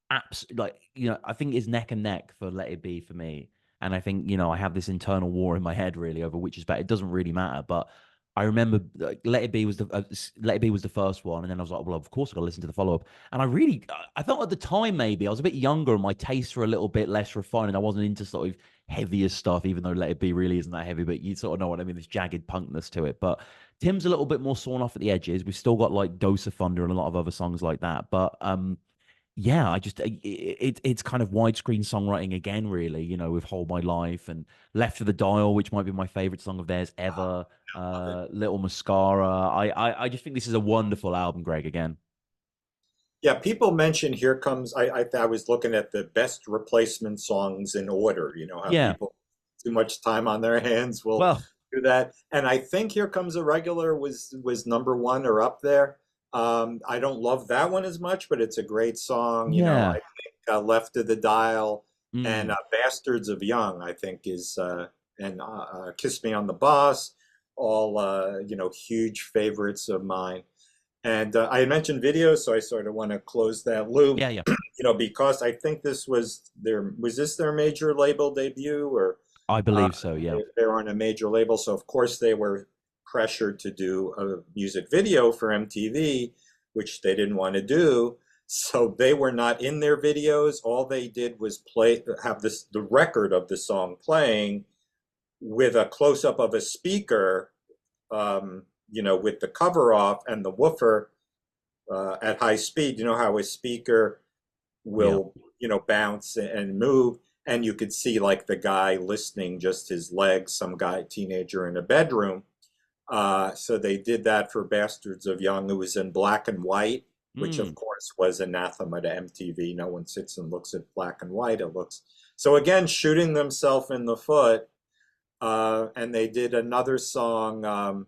abs like I think is neck and neck for Let It Be for me. And I think I have this internal war in my head really over which is better. It doesn't really matter, but I remember Let It Be was the first one, and then I was like, well, of course I got to listen to the follow up. And I felt at the time maybe I was a bit younger and my tastes were a little bit less refined, and I wasn't into sort of heavier stuff, even though Let It Be really isn't that heavy. But you sort of know what I mean. This jagged punkness to it, but. Tim's a little bit more sawn off at the edges. We've still got like Dose of Thunder and a lot of other songs like that, but yeah, it's kind of widescreen songwriting again, really. With Hold My Life and Left of the Dial, which might be my favorite song of theirs ever. Love it. Little Mascara. I just think this is a wonderful album, Greg. Again, Yeah, people mention "Here Comes." I was looking at the best replacement songs in order. You know how yeah. people too much time on their hands will Well, do that, and I think "Here Comes a Regular" was number one or up there. I don't love that one as much, but it's a great song. I yeah. think "Left of the Dial" and Mm, "Bastards of Young" I think is and "Kiss Me on the Bus," all huge favorites of mine. And I had mentioned videos, so I sort of want to close that loop, yeah, yeah. because I think this was this their major label debut, or I uh, believe so. Yeah. they're on a major label, so of course they were pressured to do a music video for MTV, which they didn't want to do. So they were not in their videos. All they did was have the record of the song playing with a close up of a speaker, with the cover off and the woofer at high speed. You know how a speaker Yeah. will, bounce and move, and you could see like the guy listening, just his legs, some guy, teenager in a bedroom. So they did that for Bastards of Young. It was in black and white, which of Mm, course was anathema to MTV. No one sits and looks at black and white. It looks so again shooting themselves in the foot. And they did another song,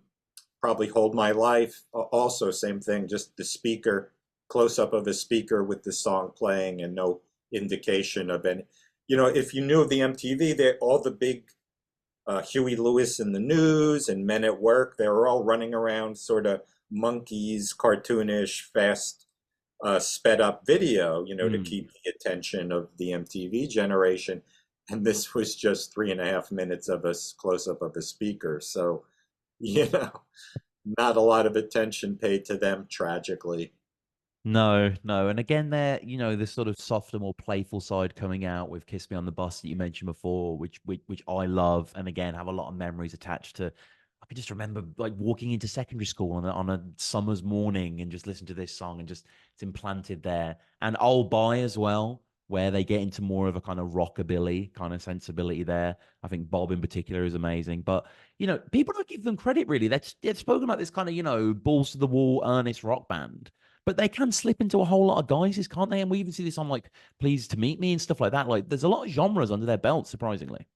probably Hold My Life. Also, same thing, just the speaker, close up of a speaker with the song playing and no indication of any. If you knew of the MTV, all the big Huey Lewis in the News and Men at Work, they were all running around sort of monkeys, cartoonish, fast, sped up video, to mm. keep the attention of the MTV generation. And this was just 3.5 minutes of a close up of a speaker. So, you know, not a lot of attention paid to them, tragically. No, no. And again, there, this sort of softer, more playful side coming out with Kiss Me on the Bus that you mentioned before, which I love, and again have a lot of memories attached to. I can just remember like walking into secondary school on a summer's morning and just listen to this song and just it's implanted there. And I'll Buy as well, where they get into more of a kind of rockabilly kind of sensibility there. I think Bob in particular is amazing. But people don't give them credit really. They're spoken about this kind of, balls to the wall, earnest rock band, but they can slip into a whole lot of guises, can't they? And we even see this on like Pleased to Meet Me and stuff like that. Like there's a lot of genres under their belt, surprisingly.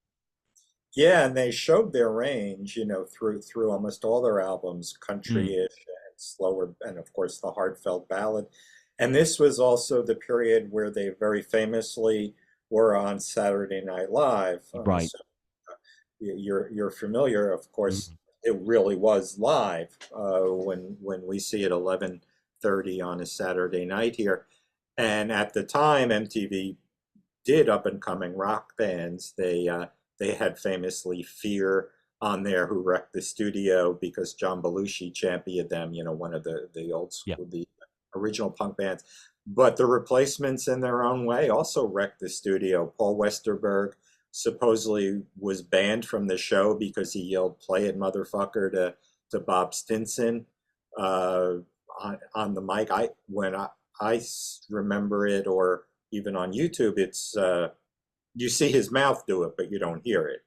Yeah, and they showed their range, through almost all their albums, Mm, country-ish and slower, and of course the heartfelt ballad. And this was also the period where they very famously were on Saturday Night Live. right. So you're familiar, of course. Mm, It really was live when we see it 11:30 on a Saturday night here. And at the time, MTV did up and coming rock bands. They had famously Fear on there, who wrecked the studio because John Belushi championed them. One of the old yeah. school, the original punk bands. But the Replacements, in their own way, also wrecked the studio. Paul Westerberg supposedly was banned from the show because he yelled "Play it, motherfucker" to Bob Stinson uh, on the mic. I remember it, or even on YouTube, it's you see his mouth do it, but you don't hear it.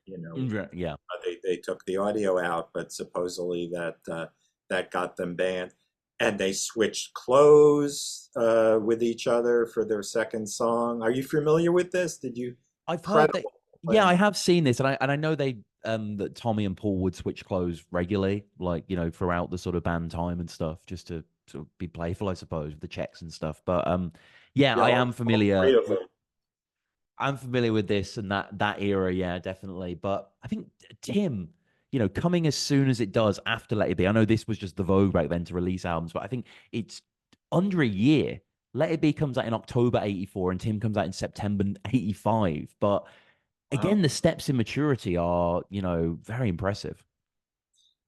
Yeah. They took the audio out, but supposedly that got them banned, and they switched clothes with each other for their second song. Are you familiar with this? Did you? I've heard that. Incredible Yeah, I plan. have seen this, and I know they. that Tommy and Paul would switch clothes regularly, like, throughout the sort of band time and stuff, just to sort of be playful, I suppose, with the checks and stuff. But yeah, Yeah, all three of them. I'm familiar with this and that era, yeah, definitely. But I think Tim, coming as soon as it does after Let It Be. I know this was just the vogue back then to release albums, but I think it's under a year. Let It Be comes out in October '84, and Tim comes out in September '85. But again, Wow. the steps in maturity are, very impressive.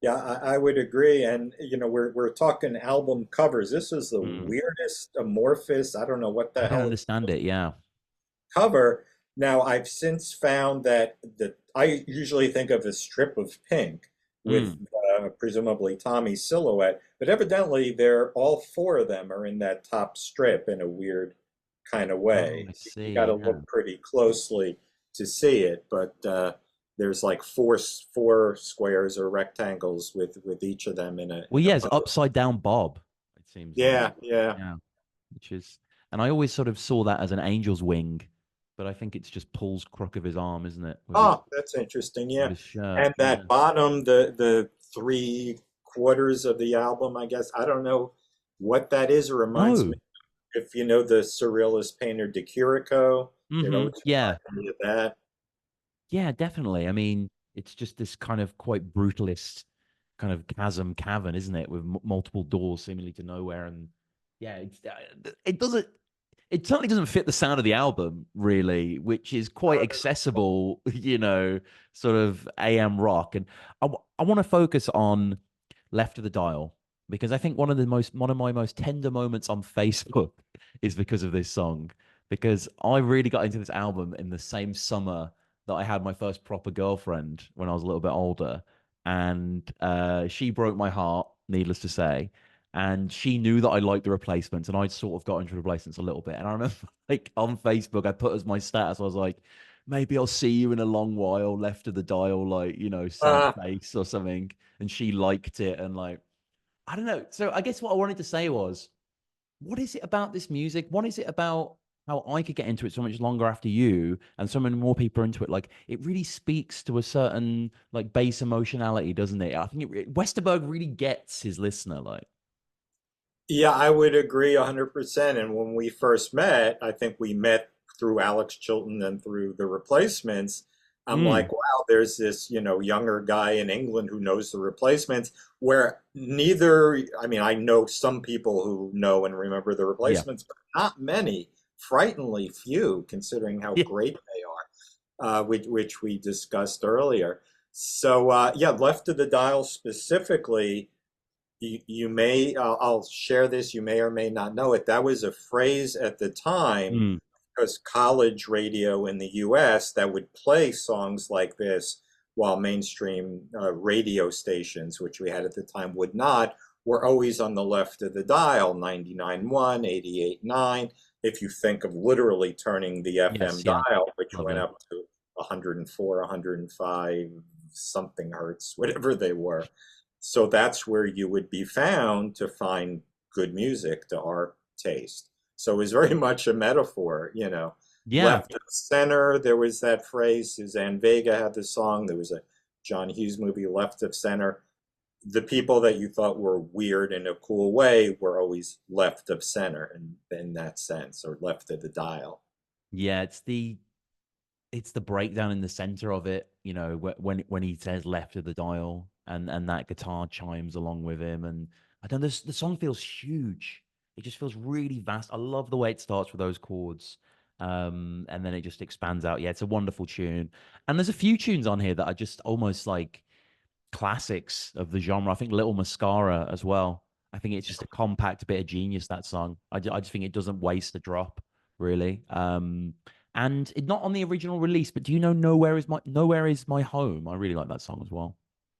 Yeah, I would agree. And we're talking album covers. This is the Mm. weirdest amorphous, I don't know what I the don't hell it's understand it. Yeah. cover. Now, I've since found that I usually think of a strip of pink with Mm. presumably Tommy's silhouette, but evidently they're all four of them are in that top strip in a weird kind of Oh, way. I You got to see. Yeah. look pretty closely to see it, but there's like four squares or rectangles with each of them Well, in a yeah, it's bow. upside down Bob, it seems like. Yeah, yeah. Yeah. Which is, and I always sort of saw that as an angel's wing, but I think it's just Paul's crook of his arm, isn't it? Oh, that's interesting. With Yeah. his shirt. And Yeah. that bottom, the three quarters of the album, I guess. I don't know what that is. It reminds me, No. if you know the surrealist painter De Chirico, it Mm-hmm. always Yeah. reminds me of that. Yeah, definitely. I mean, it's just this kind of quite brutalist kind of chasm cavern, isn't it? With multiple doors seemingly to nowhere. And yeah, it doesn't, it certainly doesn't fit the sound of the album, really, which is quite accessible, sort of AM rock. And I want to focus on Left of the Dial because I think one of my most tender moments on Facebook is because of this song. Because I really got into this album in the same summer that I had my first proper girlfriend when I was a little bit older. And she broke my heart, needless to say. And she knew that I liked the Replacements, and I'd sort of got into the Replacements a little bit. And I remember, like, on Facebook, I put as my status, I was like, maybe I'll see you in a long while, Left of the Dial, like, sad Uh, face or something. And she liked it. And, like, I don't know. So I guess what I wanted to say was, what is it about this music? What is it about how I could get into it so much longer after you and so many more people are into it? Like, it really speaks to a certain, like, base emotionality, doesn't it? I think Westerberg really gets his listener, like. yeah, I would agree 100%. And when we first met, I think we met through Alex Chilton and through the Replacements. I'm Mm, like, wow, there's this, younger guy in England who knows the Replacements, where neither, I mean, I know some people who know and remember the yeah. Replacements, but not many, frighteningly few, considering how Yeah. great they are, which we discussed earlier. So, yeah, Left of the Dial specifically you may I'll share this, you may or may not know it. That was a phrase at the time Mm, because college radio in the US that would play songs like this while mainstream radio stations, which we had at the time, would not, were always on the left of the dial, 99.1, 88.9. If you think of literally turning the yes. FM Yeah. dial, which went Lovely. up to 104, 105 something hertz, whatever they were. So that's where you would be found to find good music to our taste. So it was very much a metaphor, Yeah. left of center. There was that phrase. Suzanne Vega had the song. There was a John Hughes movie, Left of Center. The people that you thought were weird in a cool way were always left of center in that sense, or left of the dial. Yeah. It's the breakdown in the center of it, when he says left of the dial and that guitar chimes along with him. And I don't know, the song feels huge. It just feels really vast. I love the way it starts with those chords. And then it just expands out. Yeah, it's a wonderful tune. And there's a few tunes on here that are just almost like classics of the genre. I think Little Mascara as well. I think it's just a compact bit of genius, that song. I just think it doesn't waste a drop, really. And it, not on the original release, but do you know Nowhere is My Home? I really like that song as well.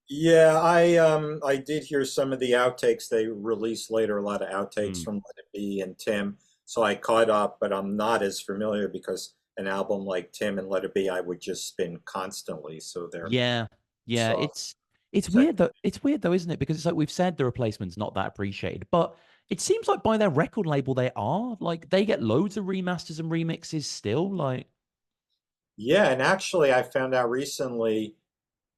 Yeah, I did hear some of the outtakes they released later, a lot of outtakes Mm. from Let It Be and Tim. So I caught up, but I'm not as familiar because an album like Tim and Let It Be I would just spin constantly. So they're Yeah, yeah. soft It's second. weird though. It's weird though, isn't it? Because it's like we've said the replacement's not that appreciated, but it seems like by their record label they are. Like they get loads of remasters and remixes still. Like, Yeah, and actually I found out recently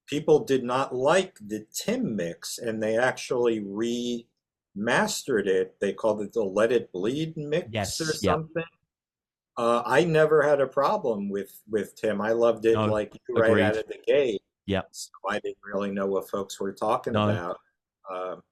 people did not like the Tim mix, and they actually remastered it. They called it the Let It Bleed mix or Yes. Yep. something. I never had a problem with Tim. I loved it No. like you right out Agreed. of the gate. Yep. So I didn't really know what folks were talking No. about. Um,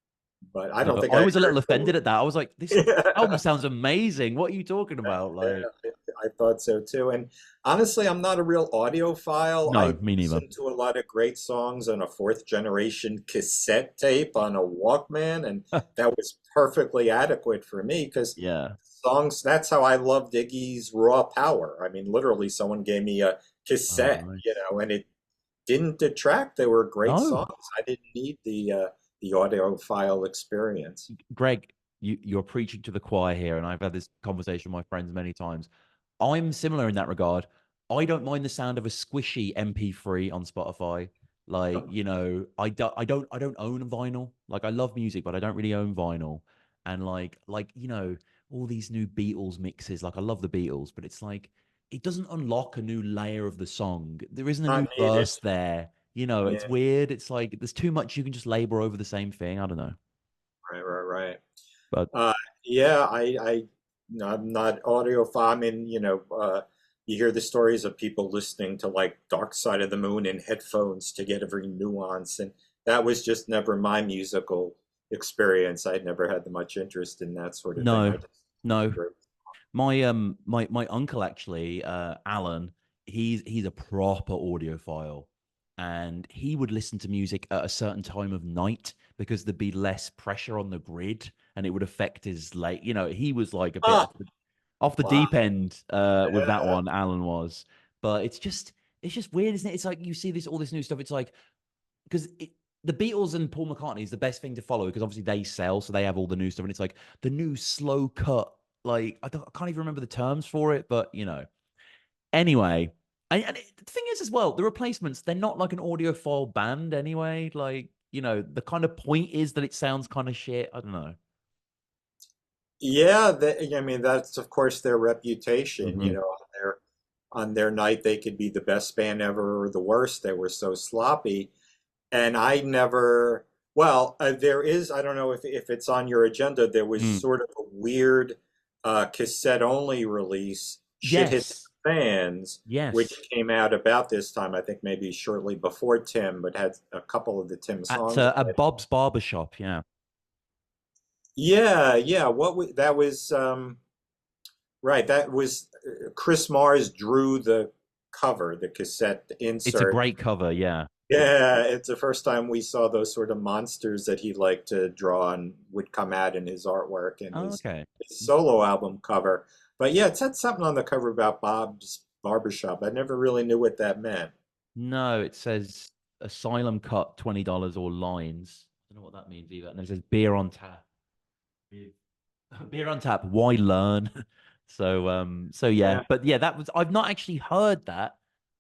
but I No. don't think I I was a little heard offended at that. I was like, this album the. sounds amazing. What are you talking about? Yeah, Like, I thought so too. And honestly, I'm not a real audiophile. no, I me neither. listen to a lot of great songs on a fourth generation cassette tape on a Walkman, and that was perfectly adequate for me because Yeah. songs, that's how I loved Iggy's raw power. I mean, literally, someone gave me a Oh, cassette, nice. and it didn't detract. They were great No. songs. I didn't need the audiophile experience. Greg, you're preaching to the choir here, and I've had this conversation with my friends many times. I'm similar in that regard. I don't mind the sound of a squishy MP3 on Spotify. Like, I don't own vinyl. Like, I love music, but I don't really own vinyl. And all these new Beatles mixes. Like, I love the Beatles, but it's like it doesn't unlock a new layer of the song. There isn't a new Not needed. verse there. It's Yeah, weird. It's like there's too much you can just labor over the same thing. I don't know. right, right, right. But Uh, yeah, no, I'm not audiophile. I mean, you hear the stories of people listening to like Dark Side of the Moon in headphones to get every nuance, and that was just never my musical experience. I'd never had much interest in that sort of thing. no, I just no. great. My uncle actually, Alan, he's a proper audiophile, and he would listen to music at a certain time of night because there'd be less pressure on the grid, and it would affect his late. He was like a bit Ah, off the wow. deep end with that Yeah. one. Alan was, but it's just weird, isn't it? It's like you see all this new stuff. It's like because the Beatles and Paul McCartney is the best thing to follow because obviously they sell, so they have all the new stuff, and it's like the new slow cut. Like I can't even remember the terms for it, but Anyway, the thing is as well, the Replacements they're not like an audiophile band anyway. Like the kind of point is that it sounds kind of shit. I don't know. Yeah, I mean that's of course their reputation. Hmm. On their night they could be the best band ever or the worst. They were so sloppy. And I never, well, there is, I don't know if it's on your agenda, there was Mm. sort of a weird cassette only release, Shit Hits Yes, the Fans, which yes. came out about this time, I think maybe shortly before Tim, but had a couple of the Tim At songs on at it. Bob's Barbershop. Yeah, Yeah, yeah, that was, right, that was, Chris Mars drew the cover, the cassette it's a insert. great cover. Yeah. Yeah, it's the first time we saw those sort of monsters that he liked to draw and would come out in his artwork and Oh, his, okay. his solo album cover. But yeah, it said something on the cover about Bob's Barbershop. I never really knew what that meant. No, it says Asylum Cut $20 or lines. I don't know what that means either. And it says beer on tap. Beer beer on tap. Why learn? So yeah, Yeah. but yeah, that was I've not actually heard that.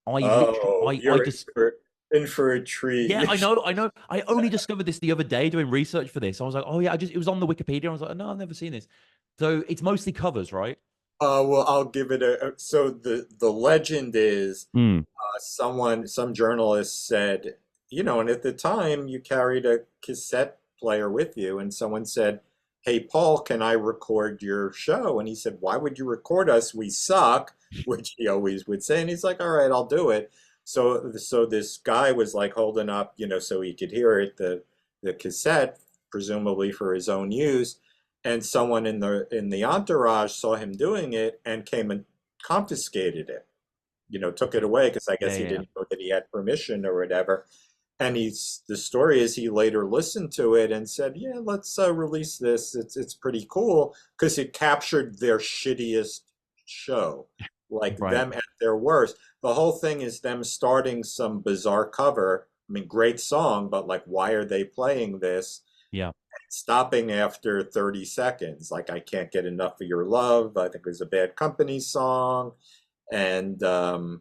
I literally Oh, I you're in just for in for a treat. yeah, I know. I only discovered this the other day doing research for this. I was like, oh yeah, it was on the Wikipedia. I was like, no, I've never seen this. So it's mostly covers, right? Well, I'll give it so the legend is Hmm. some journalist said, and at the time you carried a cassette player with you, and someone said, "Hey, Paul, can I record your show?" And he said, "Why would you record us? We suck," which he always would say. And he's like, "All right, I'll do it." So this guy was like holding up, so he could hear it, the cassette, presumably for his own use. And someone in the entourage saw him doing it and came and confiscated it, took it away because I Yeah, guess he yeah, yeah. didn't know that he had permission or whatever. And the story is he later listened to it and said, "Yeah, let's release this. It's pretty cool because it captured their shittiest show, like Right. them at their worst. The whole thing is them starting some bizarre cover. I mean, great song, but like, why are they playing this? Yeah. Stopping after 30 seconds, like I can't get enough of your love. I think it was a Bad Company song and a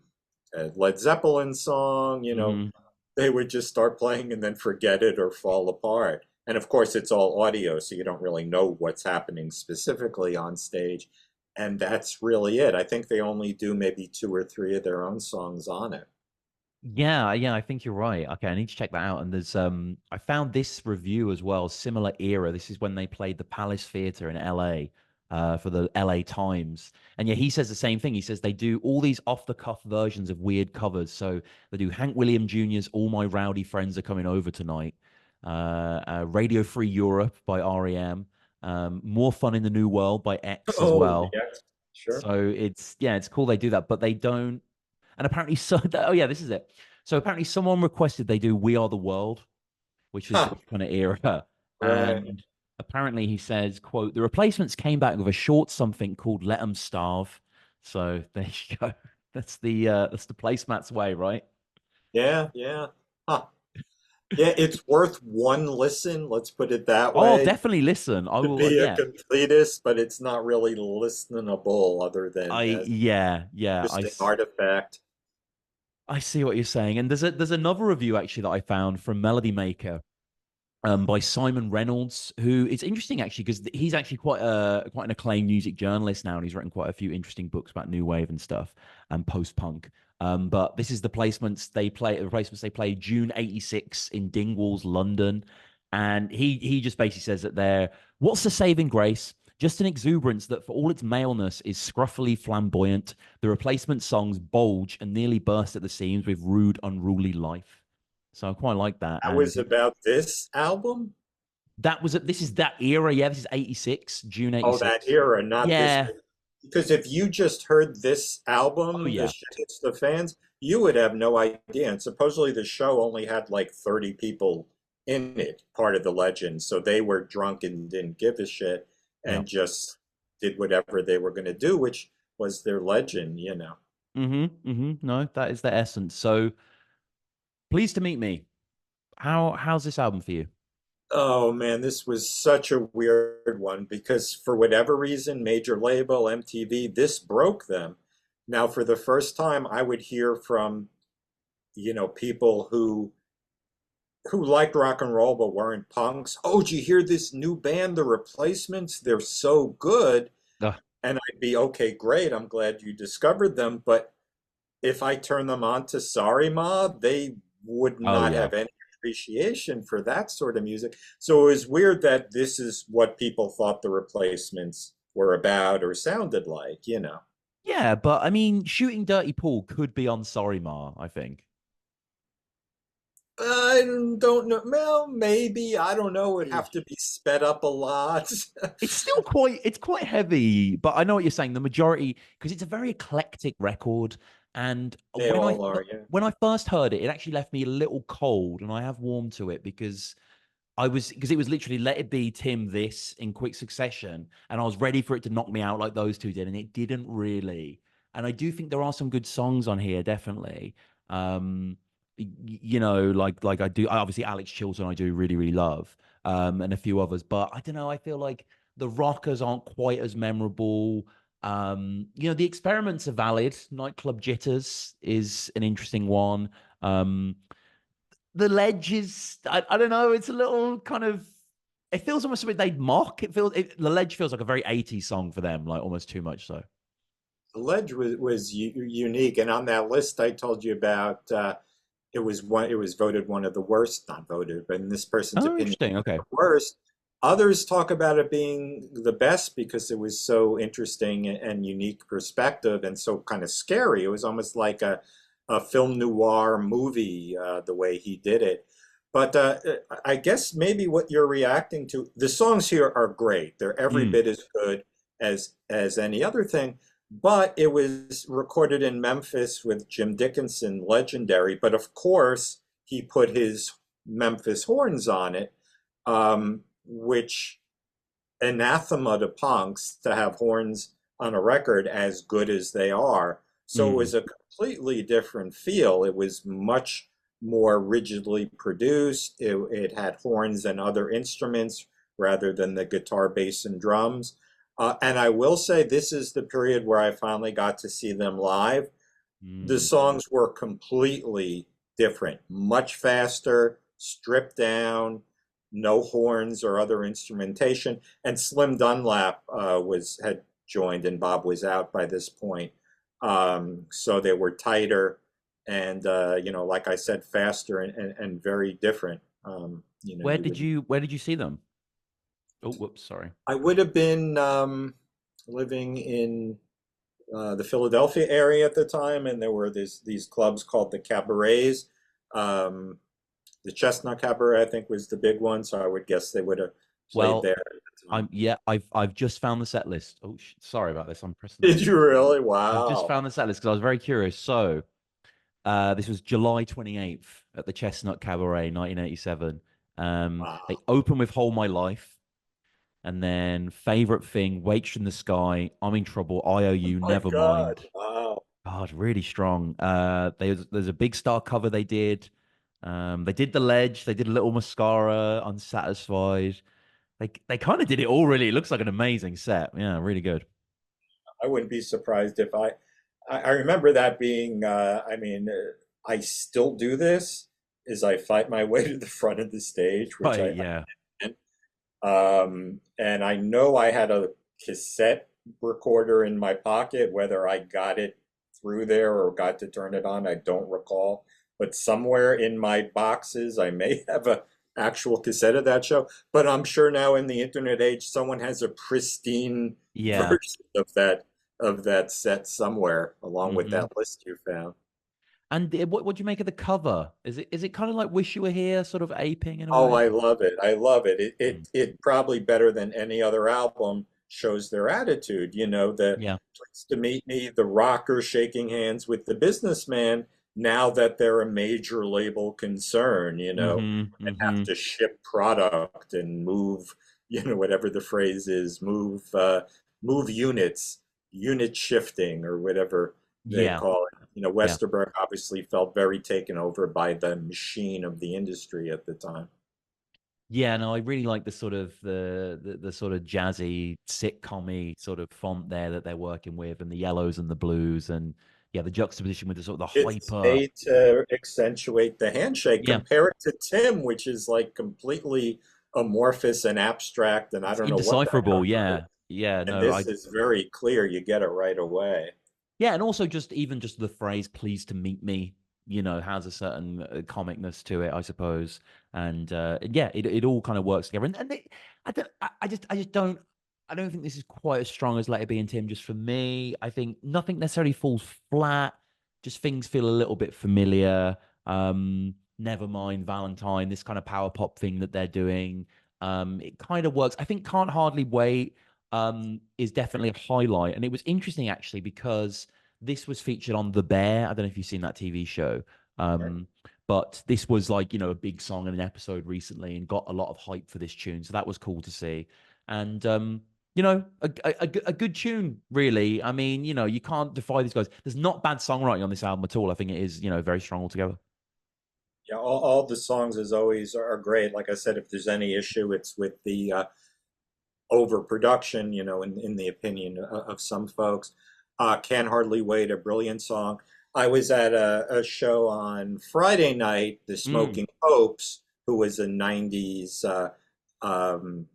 Led Zeppelin song, Hmm. they would just start playing and then forget it or fall apart. And of course, it's all audio, so you don't really know what's happening specifically on stage. And that's really it. I think they only do maybe two or three of their own songs on it. Yeah, yeah, I think you're right. Okay, I need to check that out. And there's I found this review as well, similar era. This is when they played the Palace Theatre in LA for the LA Times. And yeah, he says the same thing. He says they do all these off-the-cuff versions of weird covers. So they do Hank William Jr.'s All My Rowdy Friends Are Coming Over Tonight, Radio Free Europe by REM, More Fun in the New World by X as Oh, well. yes, sure. So it's yeah, it's cool they do that, but they don't. And apparently, so oh yeah, this is it. So apparently, someone requested they do "We Are the World," which is Huh, this kind of era, right. and apparently he says, "quote The replacements came back with a short something called Let 'Em Starve." So there you go. That's the placemat's way, right? Yeah, yeah. Huh. Yeah, it's worth one listen, let's put it that I'll way, definitely listen. I to will. be a Yeah, completist, but it's not really listenable other than as yeah. interesting artifact. I see what you're saying. And there's another review actually that I found from Melody Maker by Simon Reynolds, who it's interesting actually because he's actually quite an acclaimed music journalist now, and he's written quite a few interesting books about new wave and stuff and post punk. But this is the replacements they play June '86 in Dingwalls, London, and he just basically says that they're what's the saving grace? Just an exuberance that, for all its maleness, is scruffily flamboyant. The replacement songs bulge and nearly burst at the seams with rude, unruly life. So I quite like that. That And was about this album? this is that era. Yeah, this is 86, June Oh, that 86. era, not this. Yeah. Because if you just heard this Oh, album, The yeah. Shit Hits the Fans, you would have no idea. And supposedly the show only had like 30 people in it, part of the legend. So they were drunk and didn't give a shit Yeah. and just did whatever they were going to do, which was their legend, you know. No, that is the essence. So pleased to meet me. How's this album for you? Oh man, this was such a weird one because for whatever reason, major label, MTV, this broke them. Now, for the first time, I would hear from, people who liked rock and roll but weren't punks. Oh, did you hear this new band, The Replacements? They're so good. Ugh. And I'd be, okay, great. I'm glad you discovered them. But if I turn them on to Sorry Ma, they would Oh not yeah. have any appreciation for that sort of music. So it was weird that this is what people thought the replacements were about or sounded like, you know. Yeah, but I mean, Shooting Dirty Paul could be on Sorry Ma, I think. I don't know. Well, maybe. I don't know. It would have to be sped up a lot. It's quite heavy, but I know what you're saying. The majority, because it's a very eclectic record, and They all are, yeah. when I first heard it, it actually left me a little cold, and I have warmed to it because it was literally Let It Be Tim this in quick succession, and I was ready for it to knock me out like those two did, and it didn't really. And I do think there are some good songs on here, definitely. Um, like obviously Alex Chilton I do really love, and a few others, but I don't know. I feel like the rockers aren't quite as memorable. The experiments are valid. Nightclub Jitters is an interesting one. Um, the ledge is I don't know, it's a little kind of it feels almost something they'd mock. The ledge feels like a very 80s song for them, like almost too much so. The Ledge was unique, and on that list I told you about, it was voted one of the worst, not voted, but in this person's Oh, opinion, interesting. one of Okay. the worst. Others talk about it being the best because it was so interesting and unique perspective and so kind of scary. It was almost like a film noir movie, the way he did it. But I guess maybe what you're reacting to, the songs here are great. They're every Mm, bit as good as any other thing. But it was recorded in Memphis with Jim Dickinson, legendary. But of course, he put his Memphis horns on it, which anathema to punks to have horns on a record as good as they are. So it mm, was a completely different feel. It was much more rigidly produced. It had horns and other instruments rather than the guitar, bass, and drums. And I will say this is the period where I finally got to see them live. The mm, songs were completely different, much faster, stripped down, no horns or other instrumentation. And Slim Dunlap had joined, and Bob was out by this point. So they were tighter. and like I said, faster and very different. You would. Where did you see them? Oh, whoops, sorry. I would have been living in the Philadelphia area at the time, and there were these clubs called the cabarets. Um, the Chestnut Cabaret, I think, was the big one, so I would guess they would have played Well, there at the time. I'm yeah, I've just found the set list. Oh, sorry about this. I'm pressing the Did wrong. you really? I've just Wow. found the set list because I was very curious. So, this was July 28th at the Chestnut Cabaret, 1987. They Wow. open with "Hold My Life," and then "Favorite Thing," "Wakes in the Sky," "I'm in Trouble," "I Owe Oh You," my "Never God. Mind." Wow. God, really strong. There's a big star cover they did. They did "The Ledge." They did "A Little Mascara," "Unsatisfied." They kind of did it all. Really, it looks like an amazing set. Yeah, really good. I wouldn't be surprised if I remember that being, I still do this, is I fight my way to the front of the stage, which Right? I Yeah. can. And I know I had a cassette recorder in my pocket, whether I got it through there or got to turn it on, I don't recall. But somewhere in my boxes, I may have a actual cassette of that show. But I'm sure now in the internet age, someone has a pristine Yeah. version of that set somewhere, along with Hmm. that list you found. And what do you make of the cover? Is it kind of like "Wish You Were Here," sort of aping in a Oh, way? I love it. I love it. It Mm. it it probably better than any other album shows their attitude. The Yeah. Pleased to Meet Me, the rocker shaking hands with the businessman, now that they're a major label concern, Hmm. and have Hmm. to ship product and move, whatever the phrase is, move units, unit shifting or whatever they Yeah. call it. Yeah. Westerberg obviously felt very taken over by the machine of the industry at the time. Yeah, no, I really like the sort of the sort of jazzy sitcom-y sort of font there that they're working with, and the yellows and the blues, and yeah, the juxtaposition with the sort of the It's hyper. made to accentuate the handshake. Yeah, Compare it to Tim, which is like completely amorphous and abstract, and I it's don't know what that indecipherable. number is. Yeah, yeah, And no, this I is very clear. You get it right away. yeah, and also just even just the phrase "pleased to meet me," has a certain comicness to it, I suppose. And yeah, it all kind of works together. And I don't think this is quite as strong as "Let It Be" and Tim. Just for me, I think nothing necessarily falls flat. Just things feel a little bit familiar. Never mind Valentine, this kind of power pop thing that they're doing. It kind of works. I think "Can't Hardly Wait" is definitely a highlight. And it was interesting actually because this was featured on The Bear. I don't know if you've seen that TV show. Right? Um, but this was like, a big song in an episode recently and got a lot of hype for this tune. So that was cool to see. And, a good tune, really. I mean, you can't defy these guys. There's not bad songwriting on this album at all. I think it is, very strong altogether. Yeah, all the songs as always are great. Like I said, if there's any issue, it's with the overproduction, in the opinion of some folks. Can Hardly Wait, a brilliant song. I was at a show on Friday night, the Mm, Smoking Popes, who was a 90s um,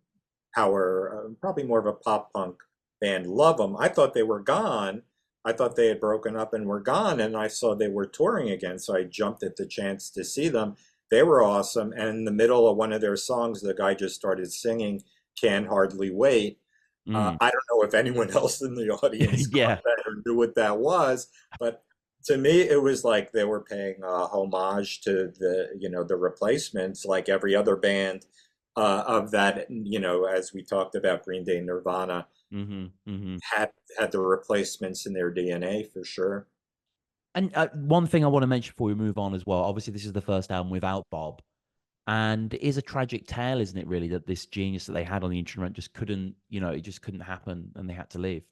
power, probably more of a pop punk band. Love them. I thought they were gone. I thought they had broken up and were gone, and I saw they were touring again, so I jumped at the chance to see them. They were awesome, and in the middle of one of their songs, the guy just started singing "Can Hardly Wait." mm. I don't know if anyone else in the audience caught Yeah. that or knew what that was, but to me, it was like they were paying homage to the Replacements, like every other band of that. As we talked about, Green Day, Nirvana Hmm. Hmm. had the Replacements in their DNA for sure. And one thing I want to mention before we move on as well. Obviously, this is the first album without Bob. And it is a tragic tale, isn't it, really, that this genius that they had on the instrument just couldn't, it just couldn't happen and they had to leave.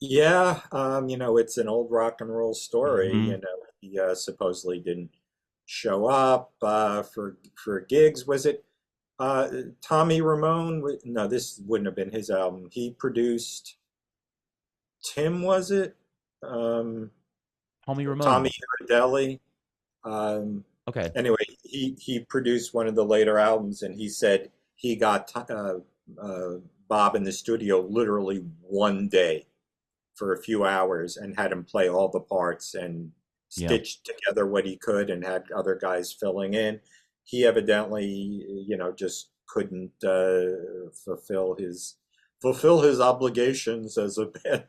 Yeah, it's an old rock and roll story. Hmm. He supposedly didn't show up for gigs. Was it Tommy Ramone? No, this wouldn't have been his album. He produced Tim, was it? Um, Tommy Tommy Ramone. Iredeli. Um, Okay. anyway, he produced one of the later albums, and he said he got uh, Bob in the studio literally one day for a few hours and had him play all the parts, and Yeah. stitched together what he could and had other guys filling in. He evidently, just couldn't fulfill his obligations as a band,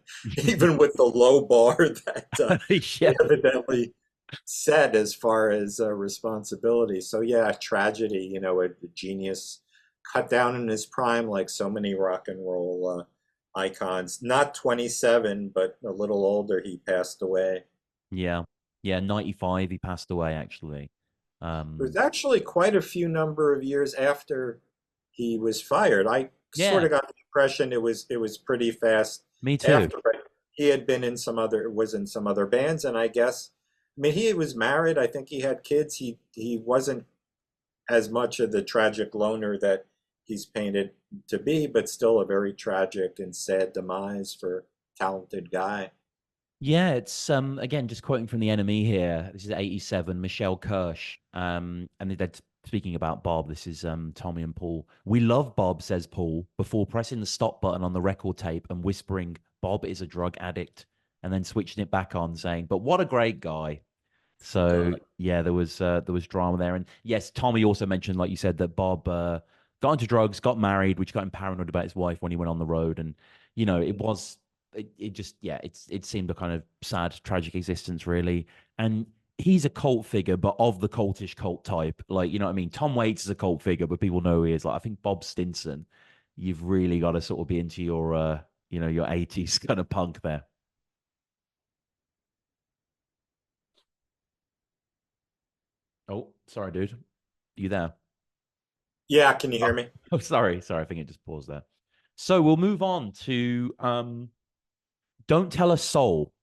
even with the low bar that he Yeah. evidently set as far as responsibility. So yeah, tragedy. A genius cut down in his prime, like so many rock and roll icons. Not 27, but a little older. He passed away. Yeah. Yeah. 95, he passed away, actually. It was Um, actually quite a few number of years after he was fired. I sort yeah, of got the impression it was pretty fast me too. after, but he had been in some other bands, and I guess, I mean, he was married. I think he had kids. He wasn't as much of the tragic loner that he's painted to be, but still a very tragic and sad demise for a talented guy. Yeah, it's again just quoting from the enemy here. This is 87, Michelle Kirsch. And they're speaking about Bob. This is Tommy and Paul. We love Bob, says Paul, before pressing the stop button on the record tape and whispering, Bob is a drug addict, and then switching it back on, saying, but what a great guy. So Uh, yeah, there was drama there, and yes, Tommy also mentioned, like you said, that Bob got into drugs, got married, which got him paranoid about his wife when he went on the road, and it just yeah, it seemed a kind of sad, tragic existence really, and he's a cult figure, but of the cultish cult type, like you know what I mean. Tom Waits is a cult figure, but people know who he is. Like I think Bob Stinson, you've really got to sort of be into your your 80s kind of punk there. Oh, sorry, dude, you there? yeah, can you Oh, hear me? oh, sorry. I think it just paused there. So we'll move on to "Don't Tell a Soul,"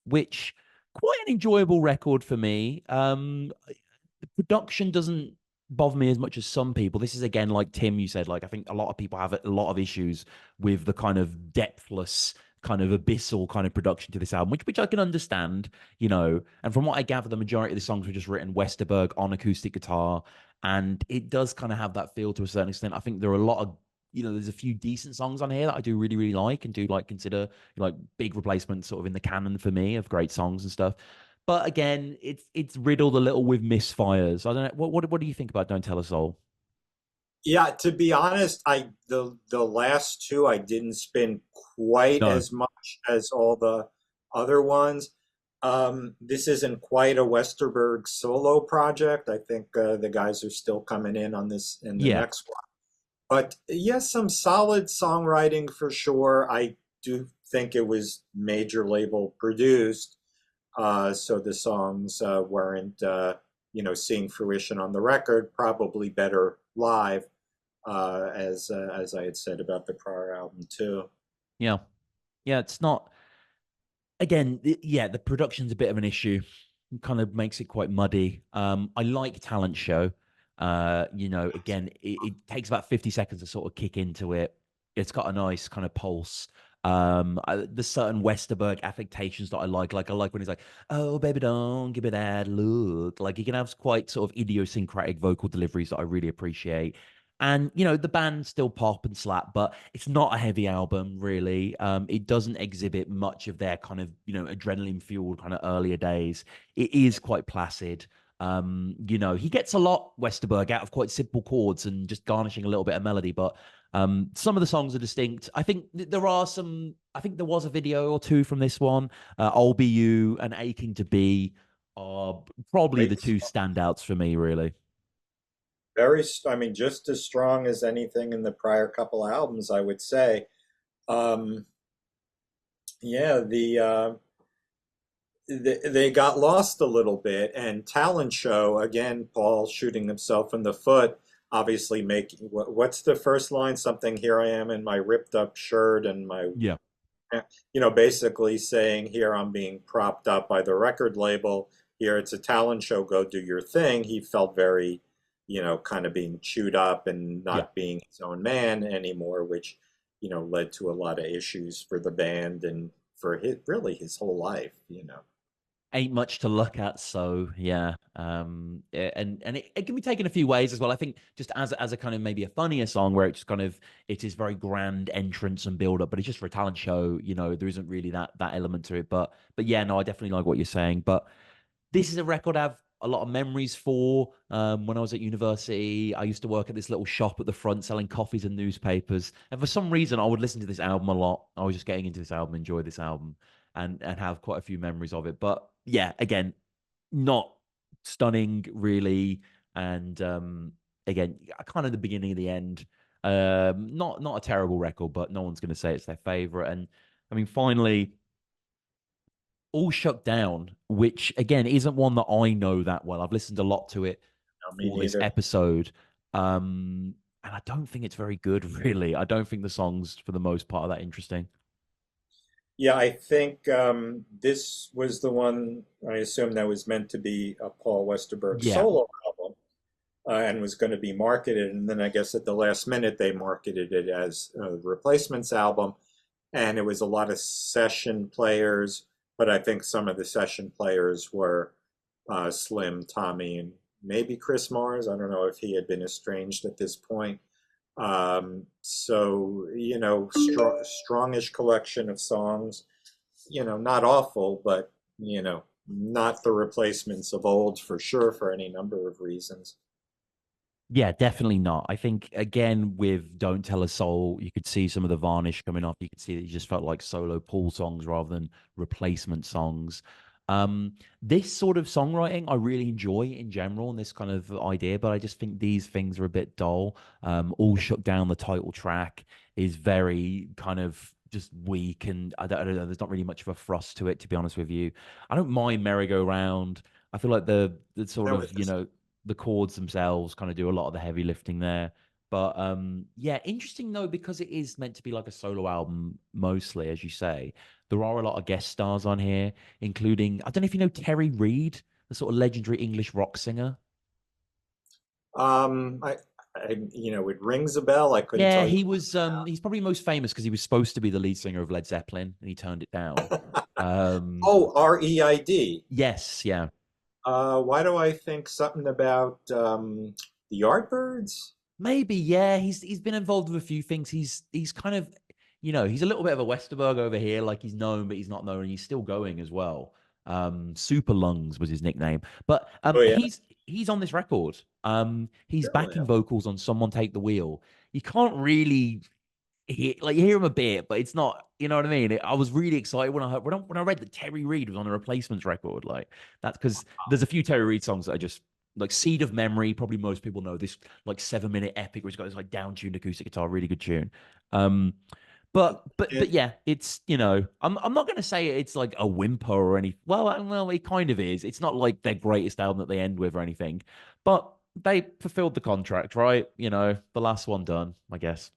which quite an enjoyable record for me. The production doesn't bother me as much as some people. This is again, like Tim, you said, like I think a lot of people have a lot of issues with the kind of depthless, kind of abyssal kind of production to this album, which I can understand, you know. And from what I gather, the majority of the songs were just written Westerberg on acoustic guitar, and it does kind of have that feel to a certain extent. I think there are a lot of there's a few decent songs on here that I do really, really like and do like consider like big replacements sort of in the canon for me of great songs and stuff. But again, it's riddled a little with misfires. I don't know. What do you think about "Don't Tell a Soul"? Yeah, to be honest, the last two I didn't spin quite No. as much as all the other ones. This isn't quite a Westerberg solo project. I think the guys are still coming in on this in the Yeah. next one. But yes, some solid songwriting for sure. I do think it was major label produced, so the songs weren't seeing fruition on the record. Probably better live, as I had said about the prior album too. Yeah. Yeah. It's not. Again, yeah, the production's a bit of an issue. It kind of makes it quite muddy. I like Talent Show. Again, it takes about 50 seconds to sort of kick into it. It's got a nice kind of pulse. There's certain Westerberg affectations that I like. Like I like when he's like, "Oh, baby, don't give me that look." Like he can have quite sort of idiosyncratic vocal deliveries that I really appreciate. And the band still pop and slap, but it's not a heavy album, really. It doesn't exhibit much of their kind of adrenaline fueled kind of earlier days. It is quite placid. He gets a lot Westerberg out of quite simple chords and just garnishing a little bit of melody, but some of the songs are distinct. I think there are some. I think there was a video or two from this one. "I'll Be You" and "Aching to Be" are probably the Great, two standouts for me, really. I mean, just as strong as anything in the prior couple albums, I would say. Um, yeah, they got lost a little bit, and Talent Show again. Paul shooting himself in the foot. Obviously, making what's the first line? Something, "Here I am in my ripped up shirt and my," Yeah, basically saying, "Here I'm being propped up by the record label. Here it's a talent show. Go do your thing." He felt very, kind of being chewed up and yeah. not being his own man anymore, which, led to a lot of issues for the band and for his whole life. Ain't much to look at, so yeah. And it can be taken a few ways as well. I think just as a kind of maybe a funnier song where it's just kind of it is very grand entrance and build up, but it's just for a talent show. There isn't really that element to it. But yeah, no, I definitely like what you're saying. But this is a record I have a lot of memories for. When I was at university, I used to work at this little shop at the front selling coffees and newspapers. And for some reason, I would listen to this album a lot. I was just getting into this album, enjoy this album, and have quite a few memories of it. But yeah, again, not stunning really, and again, kind of the beginning of the end. Not a terrible record, but no one's going to say it's their favorite. And I mean, finally all shut down, which again isn't one that I know that well. I've listened a lot to it No, me for this neither. episode. And I don't think it's very good, really. I don't think the songs, for the most part, are that interesting. Yeah, I think this was the one I assume that was meant to be a Paul Westerberg Yeah. solo album, and was going to be marketed. And then I guess at the last minute they marketed it as a replacements album, and it was a lot of session players. But I think some of the session players were Slim, Tommy, and maybe Chris Mars. I don't know if he had been estranged at this point. So, strongish collection of songs, not awful, but, not the replacements of old for sure for any number of reasons. Yeah, definitely not. I think again with Don't Tell a Soul, you could see some of the varnish coming off. You could see that it just felt like solo Paul songs rather than replacement songs. This sort of songwriting I really enjoy in general, and this kind of idea, but I just think these things are a bit dull. All Shook Down, the title track, is very kind of just weak, and I don't know. There's not really much of a thrust to it, to be honest with you. I don't mind Merry Go Round. I feel like the sort That of was just, the chords themselves kind of do a lot of the heavy lifting there. But yeah, interesting though, because it is meant to be like a solo album mostly, as you say. There are a lot of guest stars on here, including, I don't know if you know Terry Reid, the sort of legendary English rock singer. um, I, it rings a bell. I couldn't Yeah, tell you. he's probably most famous because he was supposed to be the lead singer of Led Zeppelin and he turned it down. Um, Oh, REID. yes, yeah. Why do I think something about the Yardbirds? Maybe, yeah. He's been involved with a few things. He's kind of, he's a little bit of a Westerberg over here. Like he's known, but he's not known, and he's still going as well. Super Lungs was his nickname. But Oh yeah, he's on this record. He's really? backing vocals on Someone Take the Wheel. You can't really you hear him a bit, but it's not. You know what I mean? I was really excited when I read that Terry Reid was on the Replacements record. Like that's because there's a few Terry Reid songs that are just like Seed of Memory. Probably most people know this like 7 minute epic, which got this like down tuned acoustic guitar, really good tune. Um, but It, yeah, it's I'm not gonna say it's like a whimper or any. Well, it kind of is. It's not like their greatest album that they end with or anything, but they fulfilled the contract, right? The last one done, I guess.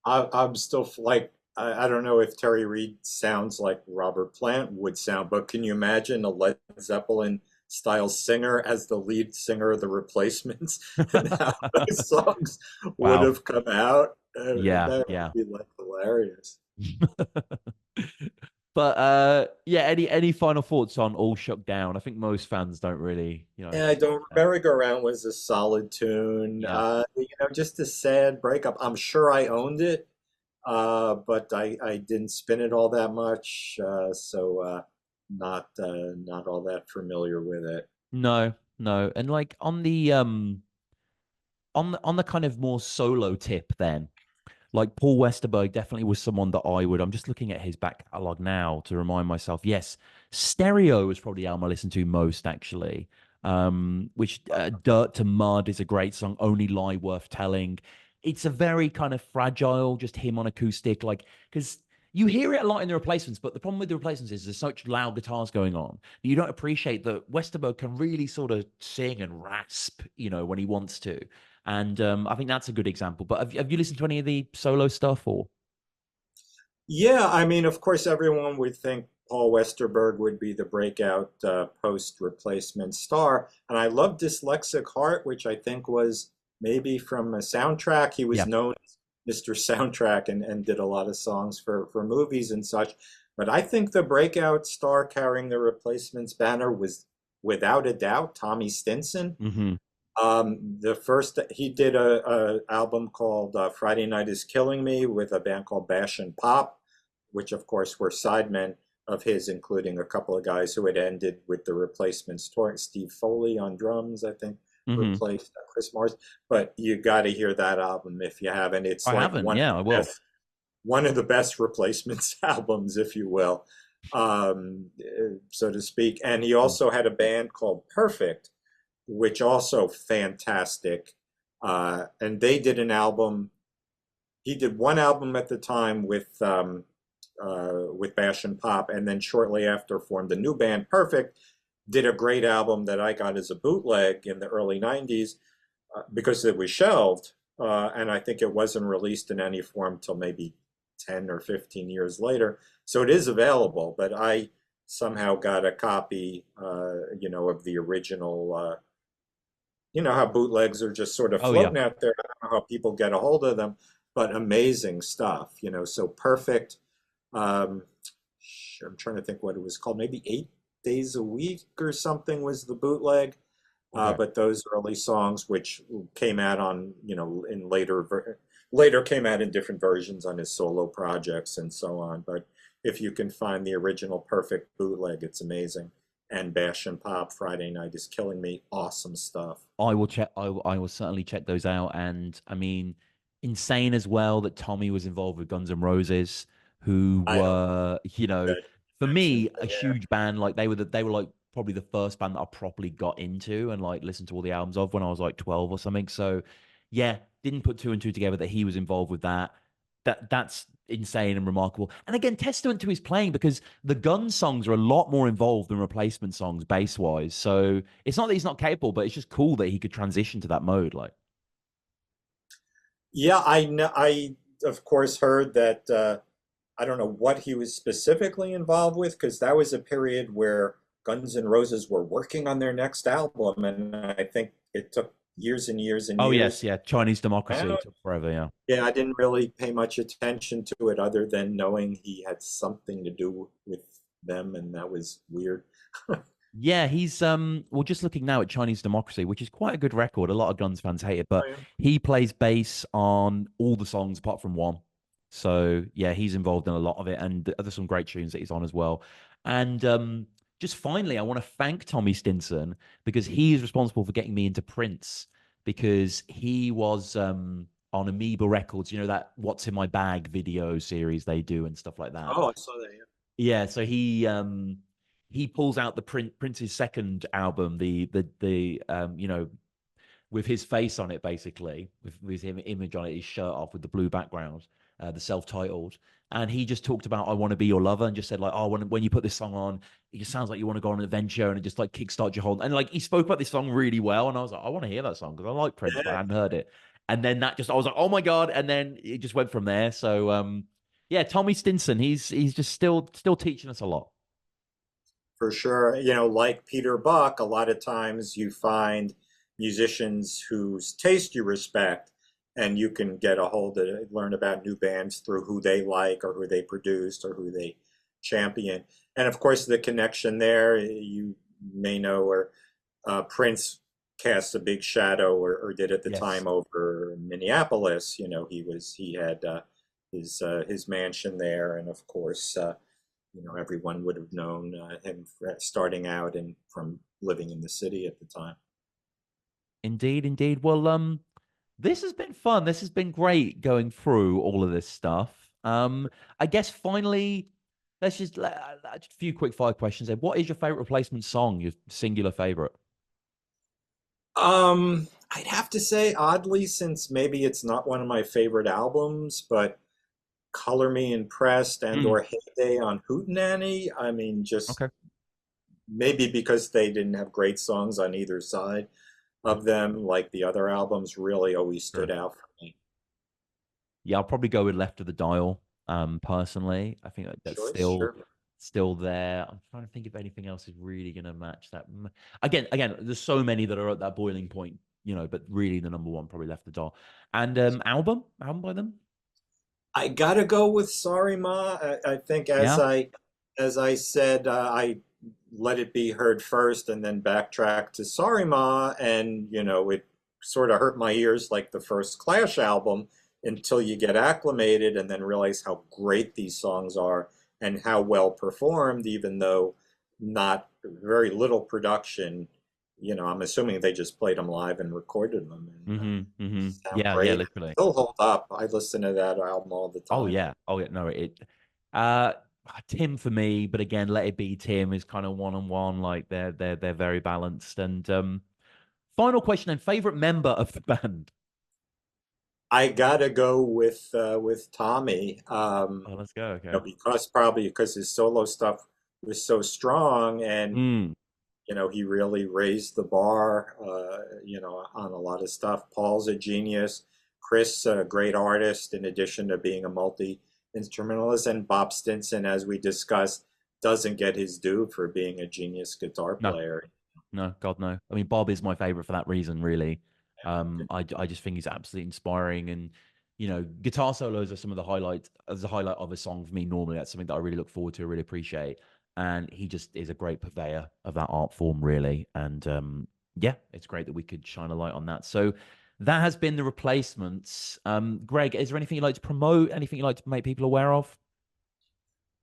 I'm still like I don't know if Terry Reid sounds like Robert Plant would sound, but can you imagine a Led Zeppelin style singer as the lead singer of the Replacements and how those songs would Wow. have come out? Yeah, That yeah. would be like hilarious. But yeah, any final thoughts on All Shook Down? I think most fans don't really, Yeah, I don't. yeah. Merry-Go-Round was a solid tune. Yeah. Just a sad breakup. I'm sure I owned it, but I didn't spin it all that much, so not all that familiar with it. No, no. And like on the kind of more solo tip then, like Paul Westerberg definitely was someone that I would. I'm just looking at his back catalog now to remind myself. Yes, Stereo is probably the album I listen to most actually. Which Dirt to Mud is a great song. Only Lie Worth Telling. It's a very kind of fragile, just him on acoustic, like because you hear it a lot in the replacements, but the problem with the replacements is there's such loud guitars going on that you don't appreciate that Westerberg can really sort of sing and rasp, when he wants to. And I think that's a good example. But have you listened to any of the solo stuff or? Yeah, I mean, of course, everyone would think Paul Westerberg would be the breakout post-replacement star, and I love Dyslexic Heart, which I think was maybe from a soundtrack. He was Yeah. known as Mr. Soundtrack and did a lot of songs for movies and such. But I think the breakout star carrying the replacements banner was without a doubt Tommy Stinson. Hmm. The first he did a album called Friday Night is Killing Me with a band called Bash and Pop, which of course were sidemen. of his, including a couple of guys who had ended with the Replacements tour. Steve Foley on drums, I think, Hmm. replaced Chris Morris. But you got to hear that album if you haven't. It's I like haven't. Yeah, I will. one of the best Replacements albums, if you will, so to speak. And he Mm. also had a band called Perfect, which also fantastic. And they did an album. He did one album at the time with Bash and Pop, and then shortly after formed the new band Perfect. Did a great album that I got as a bootleg in the early '90s because it was shelved, and I think it wasn't released in any form till maybe 10 or 15 years later. So it is available, but I somehow got a copy, of the original. You know how bootlegs are just sort of Oh yeah. floating out there. I don't know how people get a hold of them, but amazing stuff. So Perfect. Um, I'm trying to think what it was called. Maybe 8 Days a Week or something was the bootleg. Okay. But those early songs, which came out on, in later came out in different versions on his solo projects and so on. But if you can find the original Perfect bootleg, it's amazing. And Bash and Pop, Friday Night is Killing Me, awesome stuff. I will check. I will certainly check those out. And I mean, insane as well that Tommy was involved with Guns N' Roses, who I don't were, that for mentioned, me, a but yeah. huge band. Like they were like probably the first band that I properly got into and like listened to all the albums of when I was like 12 or something. So yeah, didn't put two and two together that he was involved with that. That's insane and remarkable. And again, testament to his playing because the Guns songs are a lot more involved than replacement songs bass wise. So it's not that he's not capable, but it's just cool that he could transition to that mode. Like, Yeah, I know. I of course heard that. I don't know what he was specifically involved with because that was a period where Guns N' Roses were working on their next album, and I think it took years and years and oh yes, years. yeah, Chinese democracy Out. took forever. Yeah, Yeah, I didn't really pay much attention to it other than knowing he had something to do with them, and that was weird. yeah, he's well, just looking now at Chinese democracy, which is quite a good record. A lot of Guns fans hate it, Oh, but yeah. he plays bass on all the songs apart from one. So yeah, he's involved in a lot of it, and there's some great tunes that he's on as well. And just finally, I want to thank Tommy Stinson because he is responsible for getting me into Prince because he was on Amoeba Records, that "What's in My Bag" video series they do and stuff like that. Oh, I saw that. Yeah. Yeah, so he pulls out the Prince's second album, the with his face on it, basically, with his image on it, his shirt off with the blue background, the self-titled. And he just talked about "I Want to Be Your Lover" and just said like, "Oh, when you put this song on, it just sounds like you want to go on an adventure and it just like kickstart your whole." And like he spoke about this song really well, and I was like, "I want to hear that song because I like Prince, but I Yeah, hadn't heard it." And then that just, I was like, "Oh my god!" And then it just went from there. So yeah, Tommy Stinson, he's just still teaching us a lot. for sure. Like Peter Buck, a lot of times you find musicians whose taste you respect, and you can get a hold of it, learn about new bands through who they like or who they produced or who they champion. And of course, the connection there, you may know, or Prince cast a big shadow or did at the Yes. time over Minneapolis. He had his mansion there, and of course, everyone would have known him starting out and from living in the city at the time. Indeed, indeed. Well, this has been fun. This has been great going through all of this stuff. I guess finally, let's just a few quick fire questions there. What is your favorite replacement song? Your singular favorite? I'd have to say, oddly, since maybe it's not one of my favorite albums, but Color Me Impressed and Mm, or Heyday on Hootenanny. I mean, just okay. maybe because they didn't have great songs on either side of them, like the other albums really always Sure. stood out for me. Yeah, I'll probably go with Left of the Dial. Personally, I think that's Choice, still sure. still there. I'm trying to think if anything else is really going to match that. Again, there's so many that are at that boiling point, but really the number one probably Left the Dial. And album by them. I gotta go with Sorry Ma. I think as Yeah. I said, I let it be heard first and then backtrack to Sorry Ma, and it sort of hurt my ears like the first Clash album until you get acclimated and then realize how great these songs are and how well performed, even though not very little production. You know, I'm assuming they just played them live and recorded them, and sound Yeah, yeah, great. literally. Still hold up. I listen to that album all the Oh time. yeah. Oh yeah. No, uh Tim for me, but again, Let It Be Tim is kind of one on one. Like they're very balanced. And final question and favorite member of the band. I gotta go with Tommy. Oh, let's go. You Okay. know, because probably because his solo stuff was so strong, and Mm. you know, he really raised the bar, you know, on a lot of stuff. Paul's a genius. Chris, a great artist, in addition to being a multi-instrumentalist. And Bob Stinson, as we discussed, doesn't get his due for being a genius guitar No, player. no, God no. I mean, Bob is my favorite for that reason, really. I just think he's absolutely inspiring, and guitar solos are some of the highlights as a highlight of a song for me. Normally, that's something that I really look forward to, really appreciate, and he just is a great purveyor of that art form, really. And yeah, it's great that we could shine a light on that. So that has been the replacements. Greg, is there anything you'd like to promote? Anything you'd like to make people aware of?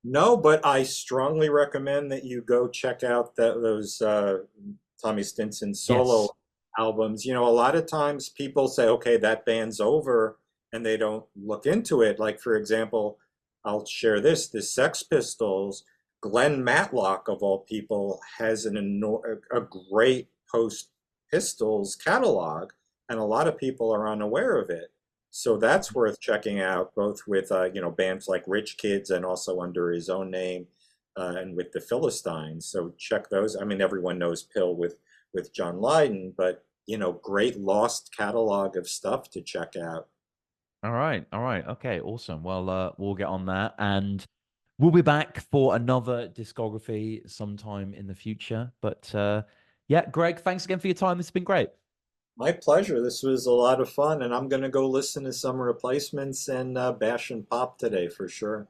No, but I strongly recommend that you go check out those Tommy Stinson Yes. solo albums. You know, a lot of times people say, okay, that band's over, and they don't look into it. Like, for example, I'll share this, the Sex Pistols, Glenn Matlock, of all people, has a great post-Pistols catalog, and a lot of people are unaware of it. So that's worth checking out, both with you know, bands like Rich Kids and also under his own name, and with the Philistines. So check those. I mean, everyone knows Pill with John Lydon, but you know, great lost catalog of stuff to check out. All right. All right. Okay. Awesome. Well, we'll get on that, and we'll be back for another discography sometime in the future. But yeah, Greg, thanks again for your time. This has been great. My pleasure. This was a lot of fun, and I'm going to go listen to some replacements and bash and pop today for sure.